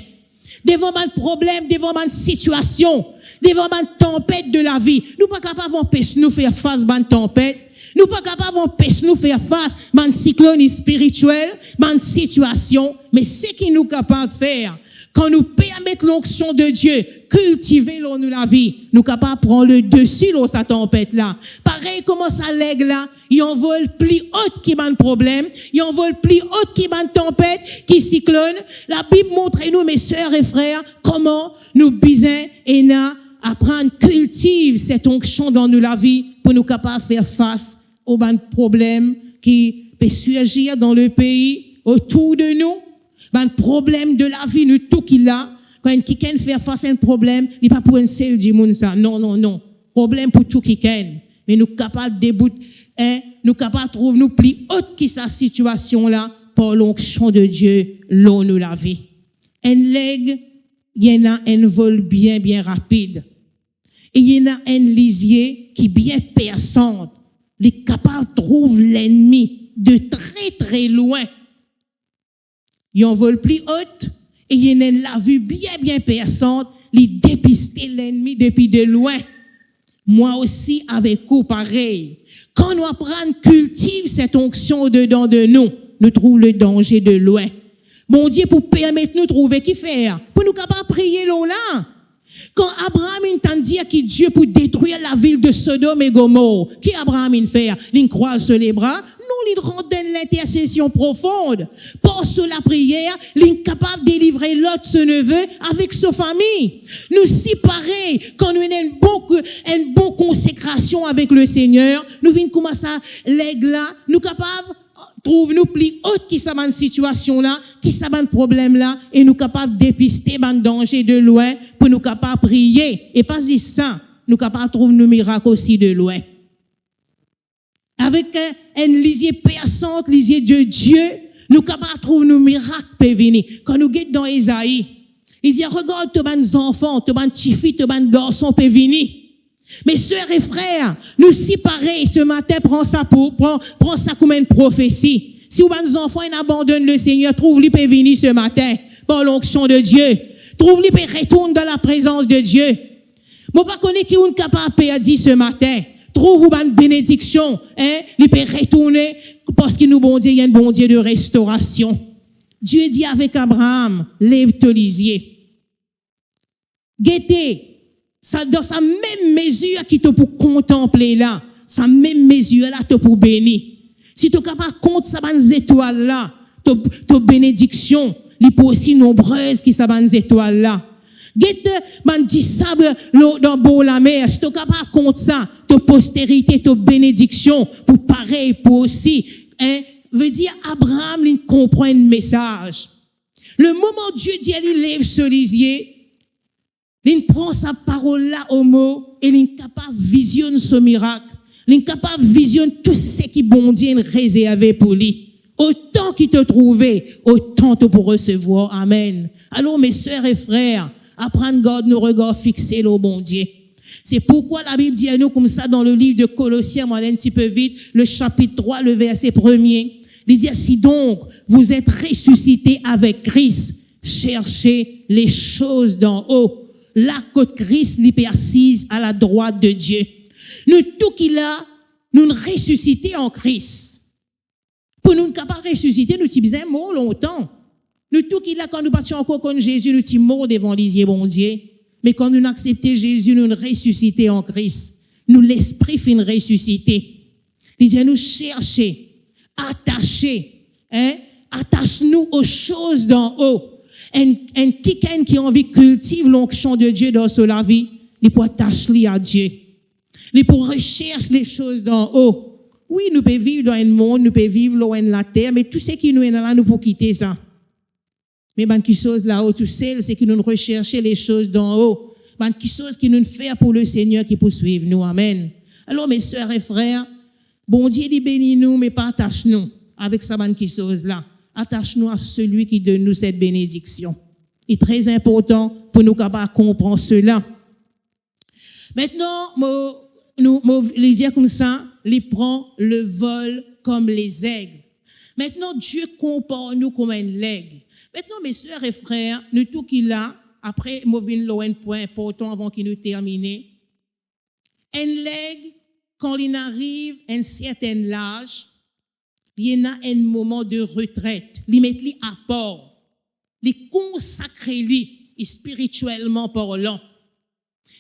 Devant un problème, devant une situation, devant une tempête de la vie. Nous pas capables d'empêcher nous faire face à une tempête. Nous pas capables d'empêcher nous faire face à une cyclone spirituelle, à une situation. Mais ce qui nous capable de faire, quand nous permettons l'onction de Dieu, cultiver nous la vie, nous capables de prendre le dessus dans sa tempête là. Pareil comment ça lègue là, il envole plus haute qui m'a un problème, il envole plus haute qui m'a une tempête, qui cyclone. La Bible montre nous, mes sœurs et frères, comment nous bisons et nous apprendre, cultive cette onction dans nous la vie pour nous capables de faire face aux problèmes qui peuvent surgir dans le pays, autour de nous. Ben, problème de la vie, nous, tout qu'il a, quand quelqu'un fait face à un problème, il n'est pas pour un seul du monde, ça. Non, non, non. Problème pour tout quelqu'un. Mais nous capables de nous capables de trouver nous plus haute que sa situation là, par l'onction de Dieu, l'eau nous la vie. Un leg, il y en a un vol bien, bien rapide. Et il y en a un lisier qui est bien perçant. Il est capable de trouver l'ennemi de très, très loin. Il en vole plus haute et il y a la vue bien, bien perçante, il dépister l'ennemi depuis de loin. Moi aussi, avec vous, pareil. Quand nous apprenons, cultive cette onction dedans de nous, nous trouvons le danger de loin. Bon Dieu, pour permettre nous de trouver qui faire, pour nous capables de prier là. Quand Abraham entendit que Dieu pour détruire la ville de Sodome et Gomorrhe, qui Abraham fait? Il croise sur les bras, nous, il rend l'intercession profonde. Pour sur la prière, il est capable de délivrer l'autre, ce neveu, avec sa famille. Nous, si pareil, quand nous avons une bonne consécration avec le Seigneur, nous venons commencer à l'aigle là, nous capables trouve-nous plus haute qui s'abandonne situation là, qui s'abandonne problème là, et nous capables de dépister ban danger de loin, pour nous capables de prier. Et pas juste ça, nous capables de trouver nos miracles aussi de loin. Avec un lisier perçante, lisier de Dieu, nous capables de trouver nos miracles peuvent venir. Quand nous guettons dans Ésaïe, il dit, regarde, tous les enfants, tous les petits filles, tous les garçons peuvent venir. Mes sœurs et frères, nous si pareil, ce matin, prends ça comme une prophétie. Si vous avez des enfants, ils abandonnent le Seigneur, trouve-les peut venir ce matin, par l'onction de Dieu. Trouve-les peut retourner dans la présence de Dieu. Moi, pas connaître qui est capable de dire ce matin. Trouve-vous une bénédiction, il peut retourner, parce qu'il nous bon Dieu, il y a un bon Dieu de restauration. Dieu dit avec Abraham, lève ton lisier. Guettez. Ça, dans sa même mesure qui te pour contempler là, sa même mesure là te pour bénir. Si tu es capable de compter sa bonne étoile là, ta bénédiction, les aussi nombreuses qui sa bonne étoile là. Guette, man dit sable dans beau la mer, si tu es capable de compter ça, ta postérité, ta bénédiction, pour pareil, pour aussi, veut dire Abraham, il comprend un message. Le moment où Dieu dit, il lève ce lisier, il prend sa parole là au mot et il est capable de visionner ce miracle. Il est capable de visionner tout ce qui bon Dieu réservé pour lui. Autant qu'il te trouvait, autant tu pour recevoir. Amen. Alors mes sœurs et frères, apprendre garde nos regards fixés au bon Dieu. C'est pourquoi la Bible dit à nous comme ça dans le livre de Colossiens, moi un petit peu vite, le chapitre 3, le verset 1er. Il dit, si donc vous êtes ressuscités avec Christ, cherchez les choses d'en haut. Là, côté Christ, il est assise à la droite de Dieu. Nous, tout qu'il a, nous ressuscités en Christ. Pour nous capables de ressusciter, nous t'y mort longtemps. Nous tout qui là, quand nous partions encore contre Jésus, nous t'y mort devant l'isier bon Dieu. Mais quand nous acceptons Jésus, nous nous ressuscitons en Christ. Nous l'esprit fin ressuscité. Il dit, nous chercher, attacher, attache-nous aux choses d'en haut. Un quelqu'un qui a envie de cultiver l'onction de Dieu dans sa vie, il peut attacher à Dieu. Il peut rechercher les choses d'en haut. Oui, nous pouvons vivre dans un monde, nous pouvons vivre loin de la terre, mais tout ce qui nous est là, nous pouvons quitter ça. Mais ben qui chose là-haut, tout seul, c'est que nous recherchons les choses d'en haut. Ben qui chose qui nous fait pour le Seigneur qui poursuive nous. Amen. Alors, mes sœurs et frères, bon Dieu dit bénis nous, mais pas attache-nous avec ça, ben qui chose là. Attache-nous à celui qui donne nous cette bénédiction. C'est très important pour nous capables de comprendre cela. Maintenant, nous les dire comme ça, les prend le vol comme les aigles. Maintenant, Dieu compare nous comme un aigle. Maintenant, mes sœurs et frères, nous tout qu'il a, après, moi, un point important avant qu'il nous termine. Un aigle, quand il arrive à un certain âge, il y a un moment de retraite. Il met lui à part. Il consacre lui, spirituellement parlant.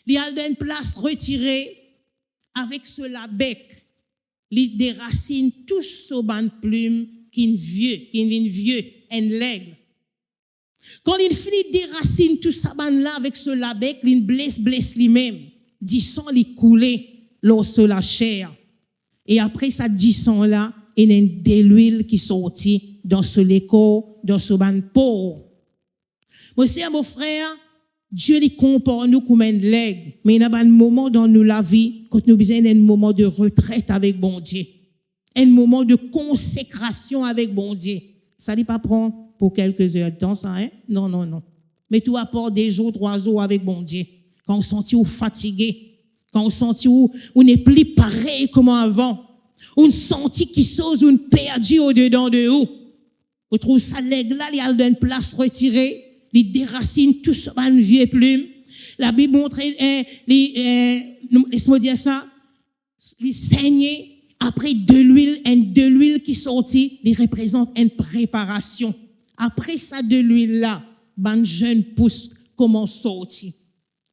Il a une place retirée avec cela bec. Il déracine tout ce banc de plumes qui est vieux, un aigle. Quand il finit déracine tout ça là avec ce bec, il blesse lui-même. Du sang il couler lorsque la chair. Et après ça du sang là, il y a de l'huile qui sortit dans ce léco, dans ce ban de peau. Moi c'est mon frère, Dieu les compare nous comme un aigle, mais il y a un moment dans nous la vie quand nous besoin d'un moment de retraite avec bon Dieu. Un moment de consécration avec bon Dieu. Ça ne pas prendre pour quelques heures de temps, ça, hein? Non. Mais tout apporte des jours, 3 jours avec bon Dieu. Quand on sentit fatigué, quand on sentit on n'est plus pareil comme avant, on sentit qu'il chose, on perdu au-dedans de nous. On trouve ça, l'aigle là, il y a une place retirée, il déracine tout ce vieux plume. La Bible montre, laisse-moi dire ça, il saignait. Après de l'huile qui sortit, il représente une préparation. Après ça, de l'huile là, ben jeune pousse commence sortir.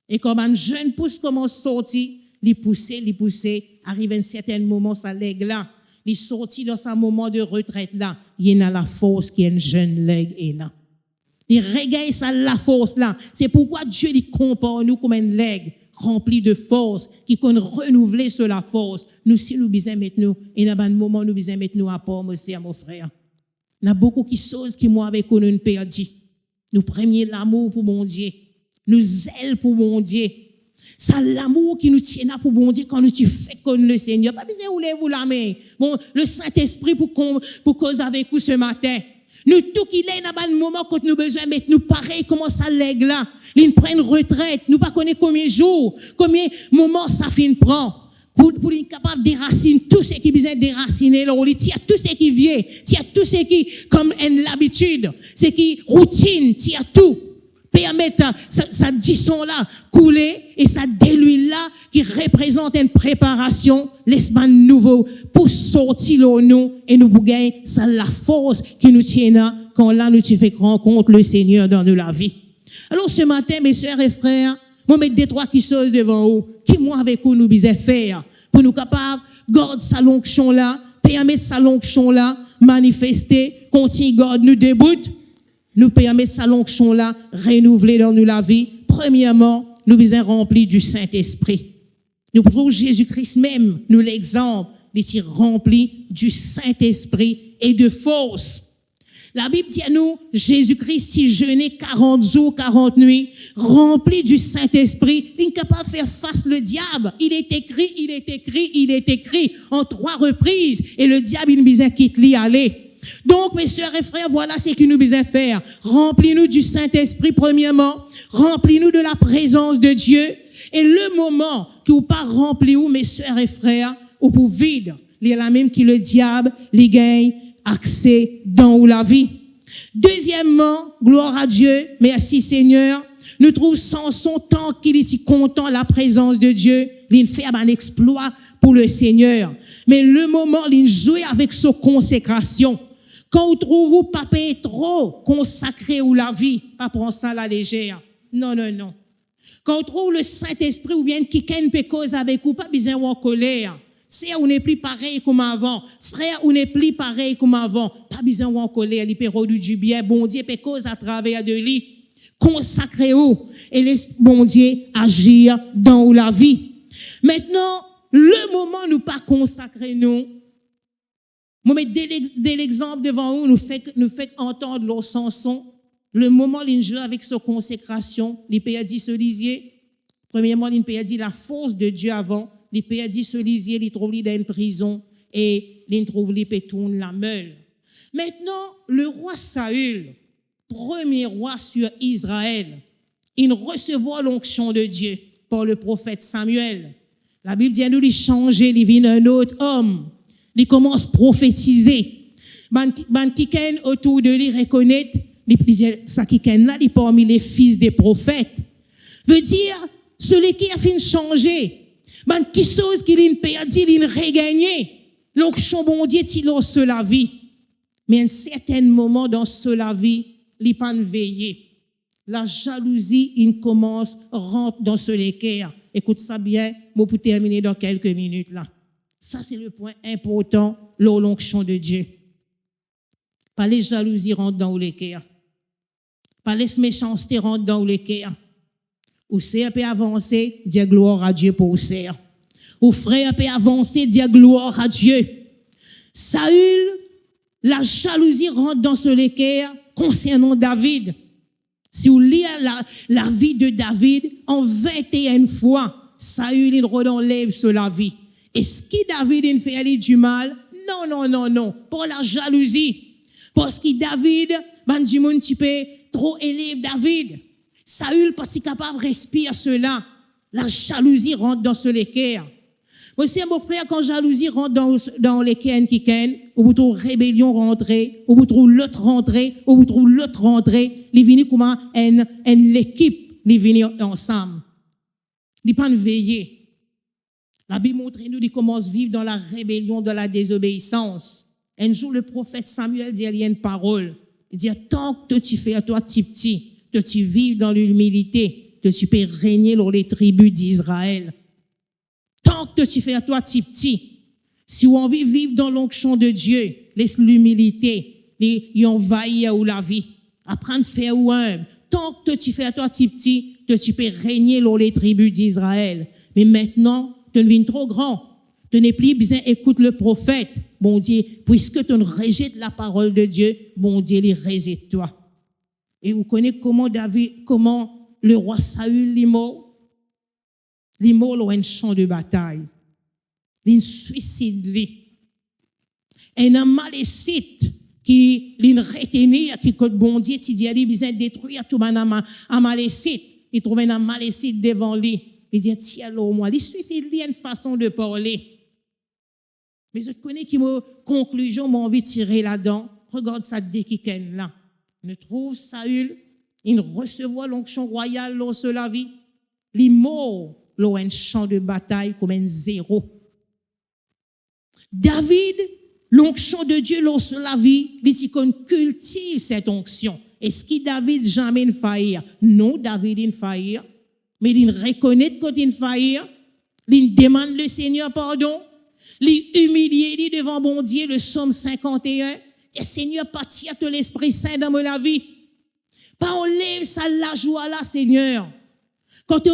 Et comme un jeune pousse commence sortir, il poussait, arrive à un certain moment, ça l'aigle là, il sortit dans ce moment de retraite là, il y a la force qui est un jeune l'aigle est là. Il regagne ça la force là. C'est pourquoi Dieu lui compare nous comme un aigle rempli de force, qui compte renouveler sur la force. Nous, si nous besoin mettre nous, et dans un moment, nous besoin mettre nous à part, monsieur, mon frère. Il y a beaucoup de choses qui, moi, avec nous perdu. Nous prenions l'amour pour mon Dieu. Nous zèle pour mon Dieu. C'est l'amour qui nous tient là pour bon Dieu quand nous tu fais comme le Seigneur. Pas besoin de vous la main. Bon, le Saint-Esprit pour cause avec vous ce matin. Nous, tout qu'il est dans un moment quand nous besoin mettre nous pareil, comment ça l'aigle là. Ils prennent retraite. Nous pas connaît combien de jours, combien de moments ça fin prend. Pour être capable de déraciner tout ce qui besoin de déraciner. Là, il y a tout ce qui vient. Il y a tout ce qui, comme l'habitude. Ce qui routine. Il y a tout. Permettre ça disson là couler et ça d'huile là qui représente une préparation l'espace nouveau pour sortir nous et nous pour gagner ça la force qui nous tient là quand là nous tu fais rencontre le Seigneur dans la vie. Alors ce matin mes sœurs et frères, moi mettre des trois qui choses devant vous qui moi avec vous nous besoin faire pour nous capables garder sa l'onction là, permettre sa l'onction là manifester, continuer garde nous debout. Nous permet sa l'onction là renouveler dans nous la vie. Premièrement, nous besoin remplis du Saint-Esprit. Nous prenons Jésus-Christ même, nous l'exemple, il est rempli du Saint-Esprit et de force. La Bible dit à nous, Jésus-Christ il jeûnait 40 jours, 40 nuits, rempli du Saint-Esprit, il est capable de faire face le diable. Il est écrit en 3 reprises et le diable il nous quitte l'y aller. Donc, mes sœurs et frères, voilà ce qu'il nous besoin faire. Remplis-nous du Saint-Esprit, premièrement. Remplis-nous de la présence de Dieu. Et le moment que vous pas rempli où, mes sœurs et frères, ou pour vide, il y a la même qui le diable, les gagne accès dans la vie. Deuxièmement, gloire à Dieu. Merci Seigneur. Nous trouvons Samson tant qu'il est si content la présence de Dieu. Il fait un exploit pour le Seigneur. Mais le moment, il joue avec sa consécration. Quand vous trouvez pas trop consacré ou la vie, pas prendre ça à la légère. Non, non, non. Quand on trouve le Saint-Esprit ou bien quelqu'un peut cause avec vous, pas besoin ou en colère. C'est on n'est plus pareil comme avant. Frère, on n'est plus pareil comme avant. Pas besoin ou en colère. Il peut redire du bien. Bon Dieu peut cause à travers de lui. Consacrez-vous et laissez bon Dieu agir dans la vie. Maintenant, le moment nous pas consacrer nous. Moi, mettre dès l'exemple devant vous, nous fait entendre leur chanson. Le moment où il joue avec sa consécration, il peut dire ce lisier. Premièrement, il peut dire la force de Dieu avant. Il peut dire ce lisier, il trouve dans une prison et il trouve il peut tourner la meule. Maintenant, le roi Saül, premier roi sur Israël, il recevait l'onction de Dieu par le prophète Samuel. La Bible dit à nous, il changeait, il vient un autre homme. Il commence à prophétiser. Ban kiken autour de lui reconnaît ça qui est là, parmi les fils des prophètes. Veut dire, celui qui a fait changer, ben, qui chose qu'il a perdu, il a regagné. L'onction bon Dieu, il a cela vie. Mais à un certain moment dans cela vie, il n'a pas veillé. La jalousie, il commence, rentre dans ce l'équerre. Écoute ça bien, moi pour terminer dans quelques minutes là. Ça, c'est le point important, l'onction de Dieu. Pas les jalousies rentrent dans l'équerre. Pas les méchancetés rentrent dans l'équerre. Ou c'est un peu avancé, dire gloire à Dieu pour vous. Ou frère un peu avancé, dire gloire à Dieu. Saül, la jalousie rentre dans ce l'équerre concernant David. Si vous lisez la vie de David, en 21 fois, Saül, il redonlève sur la vie. Est-ce que David, il fait aller du mal? Non, non, non, non. Pour la jalousie. Parce que David, ben, du monde, tu peux trop élever David. Saül, pas si capable de respirer cela. La jalousie rentre dans ce l'équerre. Moi, c'est mon frère, quand jalousie rentre dans l'équerre qui ken, ou vous trouvez rébellion rentrer, ou vous trouvez l'autre rentrer, ou vous trouvez l'autre rentrer, les venir comment l'équipe, les venir ensemble. Les pas veiller. La Bible montre nous, ils commencent à vivre dans la rébellion, dans la désobéissance. Un jour, le prophète Samuel dit, il y a une parole. Il dit, tant que tu fais à toi petit, que tu vives dans l'humilité, que tu peux régner dans les tribus d'Israël. Tant que tu fais à toi petit, si on veut vivre dans l'onction de Dieu, laisse l'humilité, y envahir ou la vie, apprendre à faire ou humble. Tant que tu fais à toi petit, que tu peux régner dans les tribus d'Israël. Mais maintenant, tu deviens trop grand. Tu n'es plus besoin écoute le prophète. Bon Dieu, puisque tu rejettes la parole de Dieu, bon Dieu, il rejette toi. Et vous connaissez comment le roi Saül est mort? Il est mort dans un champ de bataille. Il suicide. Un malécite qui l'a retenu, qui côté bon Dieu, qui dit, il a besoin de détruire tout un malécite. Il trouve un malécite devant lui. Il dit, tiens, moi, il suicide, il y a une façon de parler. Mais je connais qui m'a conclusion, m'a envie de tirer là-dedans. Regarde ça dès qu'il est là. Il trouve Saül, il recevait l'onction royale dans la vie. Il est mort dans un champ de bataille comme un zéro. David, l'onction de Dieu dans la vie, il dit qu'on cultive cette onction. Est-ce que David jamais ne faillit? Non, David ne faillit. Mais il reconnaît quand il faillit. Il demande le Seigneur pardon. Il humilie devant bon Dieu, le psaume 51. Seigneur, pâtis à l'Esprit Saint dans ma vie. Pas enlève ça la joie là, Seigneur. Quand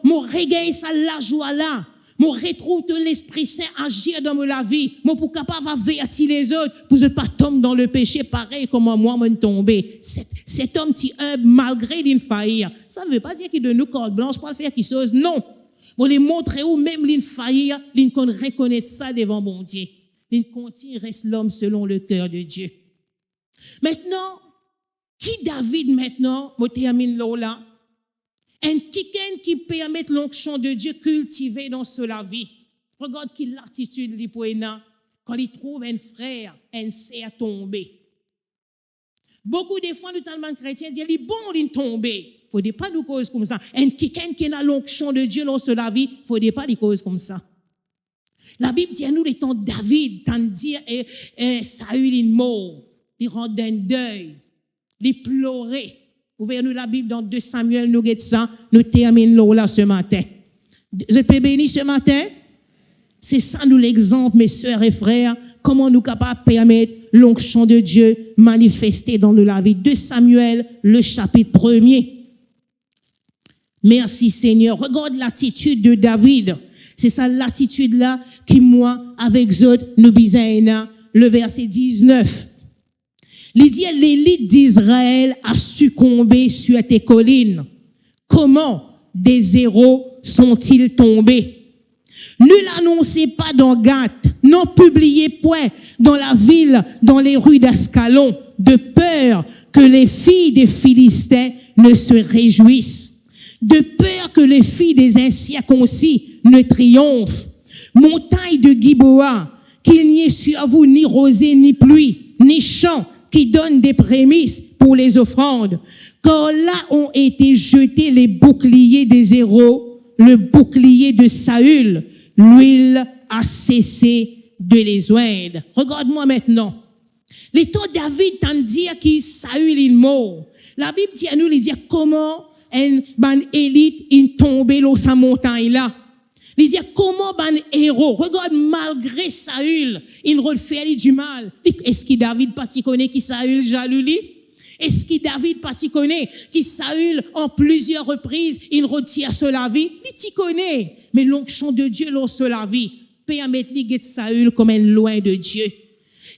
mon regagne ça la joie là, mon retrouve l'Esprit Saint agir dans ma vie, mon pour capable avertir les autres, pour ne pas tomber dans le péché pareil comme moi me tomber. Cet homme qui malgré une faillir, ça ne veut pas dire qu'il donne nous corde blanche pour faire quelque chose, non. Pour les montrer où même l'in faillir, l'in qu'on reconnaît ça devant bon Dieu. L'in continue reste l'homme selon le cœur de Dieu. Maintenant, qui David maintenant, je termine là, un quelqu'un qui permet l'onction de Dieu cultiver dans cela vie. Regarde quelle attitude il peut quand il trouve un frère, un sœur tombé. Beaucoup de fois, nous tellement chrétiens disent, il est bon de tomber. Faut pas nous cause comme ça. Et quelqu'un qui a l'onction de Dieu lorsque la vie, faut pas les cause comme ça. La Bible dit à nous, les temps David, tant dire, Saül est mort. Il rentre dans le deuil. Il pleurait. Ouvrez-nous la Bible dans 2 Samuel, nous guettons ça. Nous terminons là ce matin. Vous êtes bénis ce matin? C'est ça, nous, l'exemple, mes sœurs et frères, comment nous capables de permettre l'onction de Dieu manifester dans la vie. 2 Samuel, le chapitre 1er. Merci Seigneur. Regarde l'attitude de David. C'est ça l'attitude-là qui, moi, avec autres, nous bisons le verset 19. Il dit, l'élite d'Israël a succombé sur tes collines. Comment des héros sont-ils tombés? Ne l'annoncez pas dans Gath, non publiez point dans la ville, dans les rues d'Ascalon, de peur que les filles des Philistins ne se réjouissent, de peur que les filles des incirconcis ne triomphent. Montagne de Giboa, qu'il n'y ait sur vous ni rosée, ni pluie, ni champ qui donne des prémices pour les offrandes. Car là ont été jetés les boucliers des héros, le bouclier de Saül, l'huile a cessé de les oindre. Regarde-moi maintenant. Les temps David t'en dire que Saül est mort. La Bible dit à nous, il dit comment un élite est tombé dans sa montagne là. Il dit comment un héros, regarde malgré Saül, il refait du mal. Est-ce que David pas si connaît qui Saül jaloux? Est-ce que David pas si connaît qui Saül en plusieurs reprises il retire sur la vie? Il t'y connaît. Mais l'onction de Dieu lorsque la vie permet de Saül comme un loin de Dieu.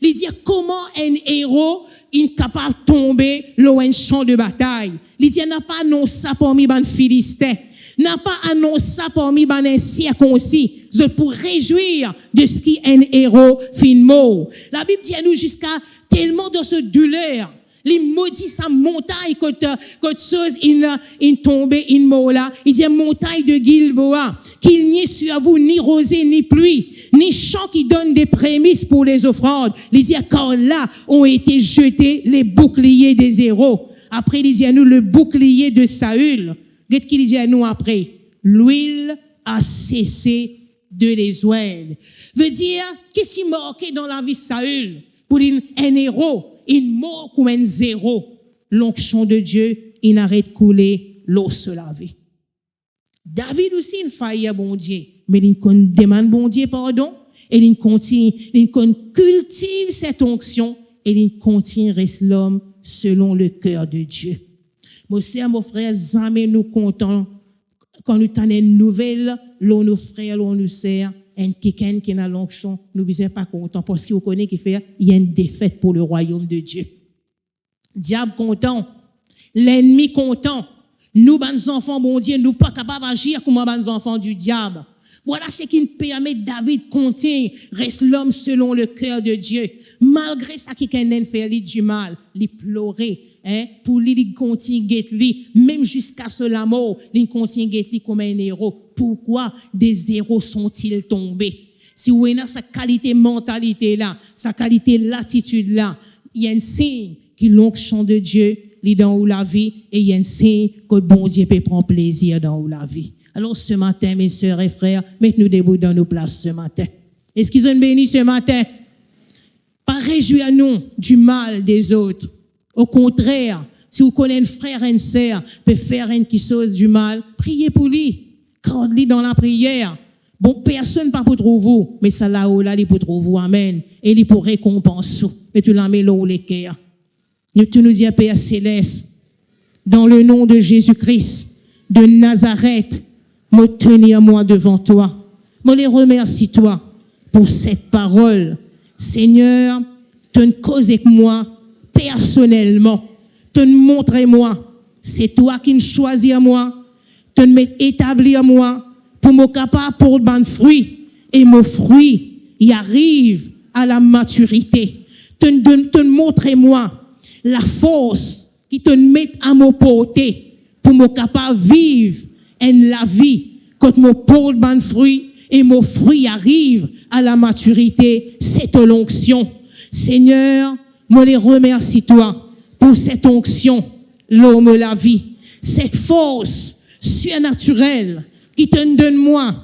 Il dit comment un héros est capable de tomber loin un champ de bataille. Il dit n'a pas annoncé ça parmi les Philistins, n'a pas annoncé ça parmi les incirconcis. Je pour réjouir de ce qui est un héros fin mort. La Bible dit à nous jusqu'à tellement dans ce douleur. Les maudits sa montagne quand chose in tombé in mort là. Il dit montagne de Gilboa, qu'il n'y ait sur vous ni rosée ni pluie, ni champ qui donne des prémices pour les offrandes. Il dit car là ont été jetés les boucliers des héros. Après il dit à nous le bouclier de Saül. Qu'est-ce qu'il dit à nous après? L'huile a cessé de les oindre. Veut dire qu'est-ce qui marquait dans la vie de Saül pour un héros? Il mort comme un zéro. L'onction de Dieu, il n'arrête de couler l'eau sur la vie. David aussi, il faillit à bon Dieu. Mais il demande bon Dieu pardon. Et il continue, il cultive cette onction. Et il continue reste l'homme selon le cœur de Dieu. Moi aussi, mon frère, jamais nous contents quand nous tenons une nouvelle, l'on nous frère, l'on nous sert. Un quelqu'un qui a l'onction, nous ne sommes pas contents parce qu'il connaît qu'il fait, il y a une défaite pour le royaume de Dieu. Diable content, l'ennemi content. Nous, les enfants, bon Dieu, nous pas capables d'agir comme les enfants du diable. Voilà ce qui permet David continuer, reste l'homme selon le cœur de Dieu. Malgré ça, quelqu'un fait du mal, il pleurait, pour lui, il continue lui, même jusqu'à ce la mort, il continue lui comme un héros. Pourquoi des héros sont-ils tombés? Si vous avez sa qualité mentalité là, sa qualité l'attitude là, il y a un signe que l'onction de Dieu est dans la vie et il y a un signe que le bon Dieu peut prendre plaisir dans la vie. Alors ce matin, mes sœurs et frères, mettez-nous debout dans nos places ce matin. Est-ce qu'ils ont béni ce matin? Pas réjouir-nous du mal des autres. Au contraire, si vous connaissez un frère et une sœur peut faire une chose du mal, priez pour lui. Quand lui dans la prière, bon, personne pas pour trouver vous, mais ça là-haut, là, il pour trouver vous, amen. Et il pour récompenser. Mais tu l'as mis là où les cœurs. Tu nous dis, Père Céleste, dans le nom de Jésus-Christ, de Nazareth, me tenir moi devant toi. Me les remercie toi pour cette parole. Seigneur, tu ne causes avec moi personnellement. Tu ne montres-moi. C'est toi qui me choisis à moi. Tu me établis à moi pour me capable pour le fruit. Et mon fruit, il arrive à la maturité. Tu me montres-moi la force qui te met à me porter pour me capable vivre la vie quand mon porte ban fruit et mon fruit arrive à la maturité, c'est l'onction. Seigneur, moi les remercie toi pour cette onction, l'homme la vie. cette force surnaturelle qui te donne moi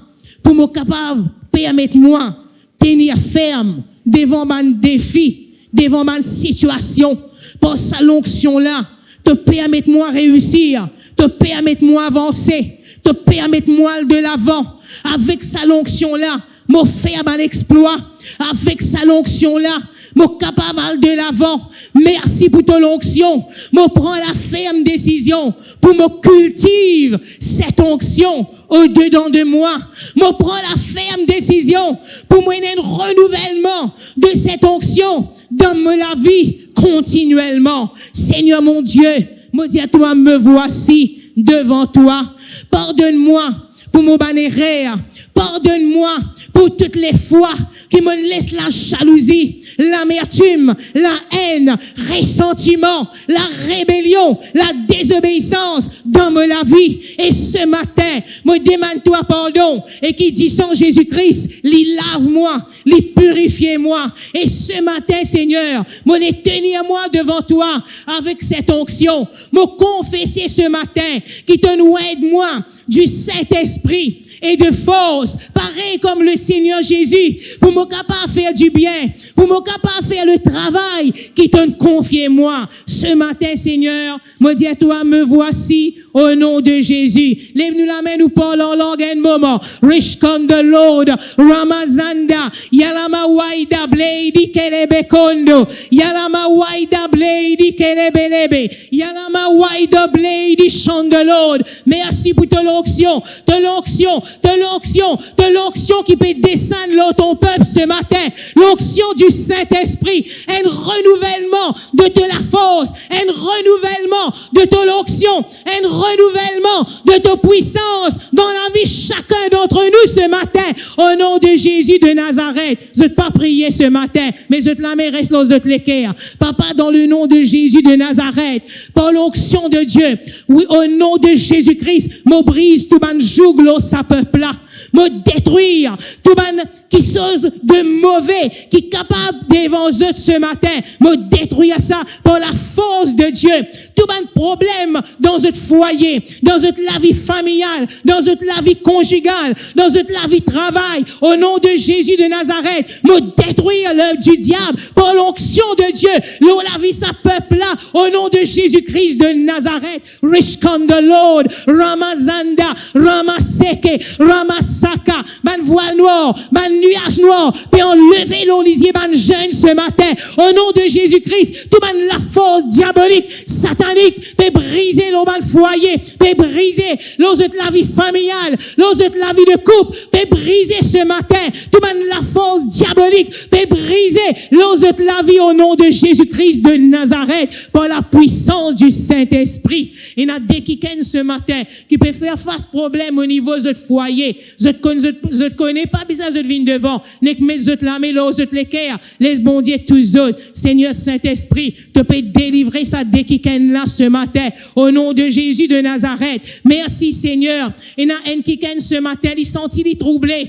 pour me capable permettre moi tenir ferme devant mon défi, devant ma situation. Pour sa l'onction là, te permettre moi réussir, te permettre moi avancer, te permettre moi de l'avant. Avec sa l'onction là, me faire un exploit. Avec sa l'onction là, me capable de l'avant. Merci pour ton onction. Me prends la ferme décision pour me cultive cette onction au-dedans de moi. Me prends la ferme décision pour mener un renouvellement de cette onction dans la vie continuellement. Seigneur mon Dieu, me dis à toi, me voici devant toi. Pardonne-moi pour mon bannéraire. Pardonne-moi pour toutes les fois qui me laissent la jalousie, l'amertume, la haine, ressentiment, la rébellion, la désobéissance dans la vie. Et ce matin, me demande-toi pardon et qui dit sans Jésus-Christ, lui lave-moi, lui purifie-moi. Et ce matin, Seigneur, me les tenir moi devant toi avec cette onction, me confesser ce matin qui te nous aide-moi du Saint-Esprit et de force, pareil comme le Seigneur Jésus, pour me capable faire du bien, pour me capable faire le travail qui te confie moi. Ce matin, Seigneur, me dis à toi, me voici au nom de Jésus. Lève-nous la main, nous parlons langue un moment. Rich come the Lord, Ramazanda, Yalama Waida Blade, Kelebe Kondo, Yalama Waida Blade, Kelebelebe, Yalama Waida Blade, chant de Lord. Merci pour ton onction, ton onction, de l'onction qui peut descendre dans ton peuple ce matin, l'onction du Saint-Esprit, un renouvellement de la force, un renouvellement de ton onction, un renouvellement de ta puissance dans la vie chacun d'entre nous ce matin, au nom de Jésus de Nazareth. Je ne pas prier ce matin, mais je te la mets, reste là, je te l'équerre. Papa, dans le nom de Jésus de Nazareth, par l'onction de Dieu, oui, au nom de Jésus-Christ, me brise tout ban jouglo sa peuple là, me détruire tout ban qui chose de mauvais, qui est capable d'évancer ce matin, me détruire ça par la force de Dieu. Tout ban problème dans notre foyer, dans notre la vie familiale, dans notre la vie conjugale, dans notre la vie travail, au nom de Jésus de Nazareth, me détruire l'œuvre du diable par l'onction de Dieu, l'eau la vie sa peuple là, au nom de Jésus-Christ de Nazareth. Rich come the Lord, Ramazanda, Ramaseke, Ramasaka, ban voile noir, ban nuage noir, puis enlever l'olisier, ban jeune ce matin, au nom de Jésus-Christ, tout ban la force diabolique, satanique, peut briser l'eau ban foyer, peut briser l'autre la vie familiale, l'autre la vie de couple, peut briser ce matin, tout ban la force diabolique, peut briser l'autre la vie au nom de Jésus-Christ de Nazareth, par la puissance du Saint-Esprit. Il y a des qui ce matin, qui peut faire face problème au niveau de votre foyer. Je te connais pas, besoin de venir devant. N'est que mes autres la mais l'autre l'équerre, les bons dieux tous autres. Seigneur Saint-Esprit, te peut délivrer ça dès qui là ce matin, au nom de Jésus de Nazareth. Merci Seigneur. Il y a un qui ce matin, il sentit les troublés.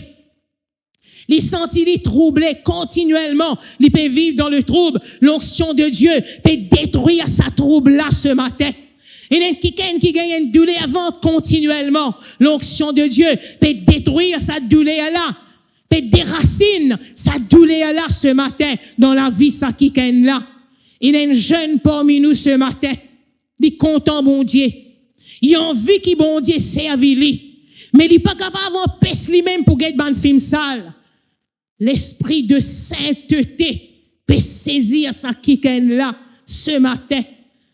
Les sentit les troublés continuellement. Il peut vivre dans le trouble. L'onction de Dieu peut détruire sa trouble là ce matin. Il y a quelqu'un qui gagne une douleur avant continuellement. L'onction de Dieu peut détruire sa douleur là. Peut déraciner sa douleur là ce matin dans la vie sa quelqu'un là. Il y a un jeune parmi nous ce matin. Il est content bon Dieu. Il a envie que bon Dieu serve lui. Mais il n'est pas capable d'empêcher lui-même pour gagner un film sale. L'esprit de sainteté peut saisir sa quelqu'un là ce matin.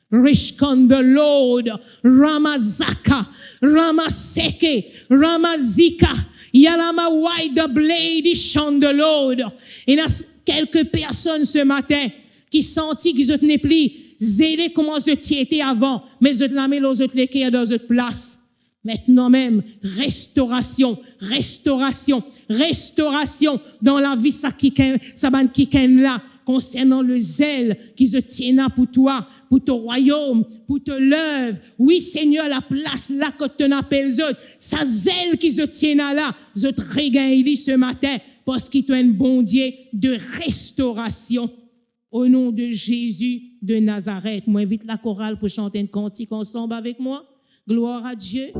Rich come the Lord, Ramazaka, Ramaseke, Ramazika, Yalama Wide Blade, chant de Lord. Il y a quelques personnes ce matin qui sentent qu'ils ne tenaient plus zélés comment je étais avant, mais je te la mets aux autres l'équerre dans votre place. Maintenant même, restauration dans la vie ça ban kiken là, concernant le zèle qui se tient pour toi, pour ton royaume, pour ton l'œuvre. Oui, Seigneur, la place là que tu appelles autres, sa zèle qui se tient là, je te regagne ce matin, parce qu'il est un bon Dieu de restauration. Au nom de Jésus de Nazareth. Moi, invite la chorale pour chanter un cantique ensemble avec moi. Gloire à Dieu.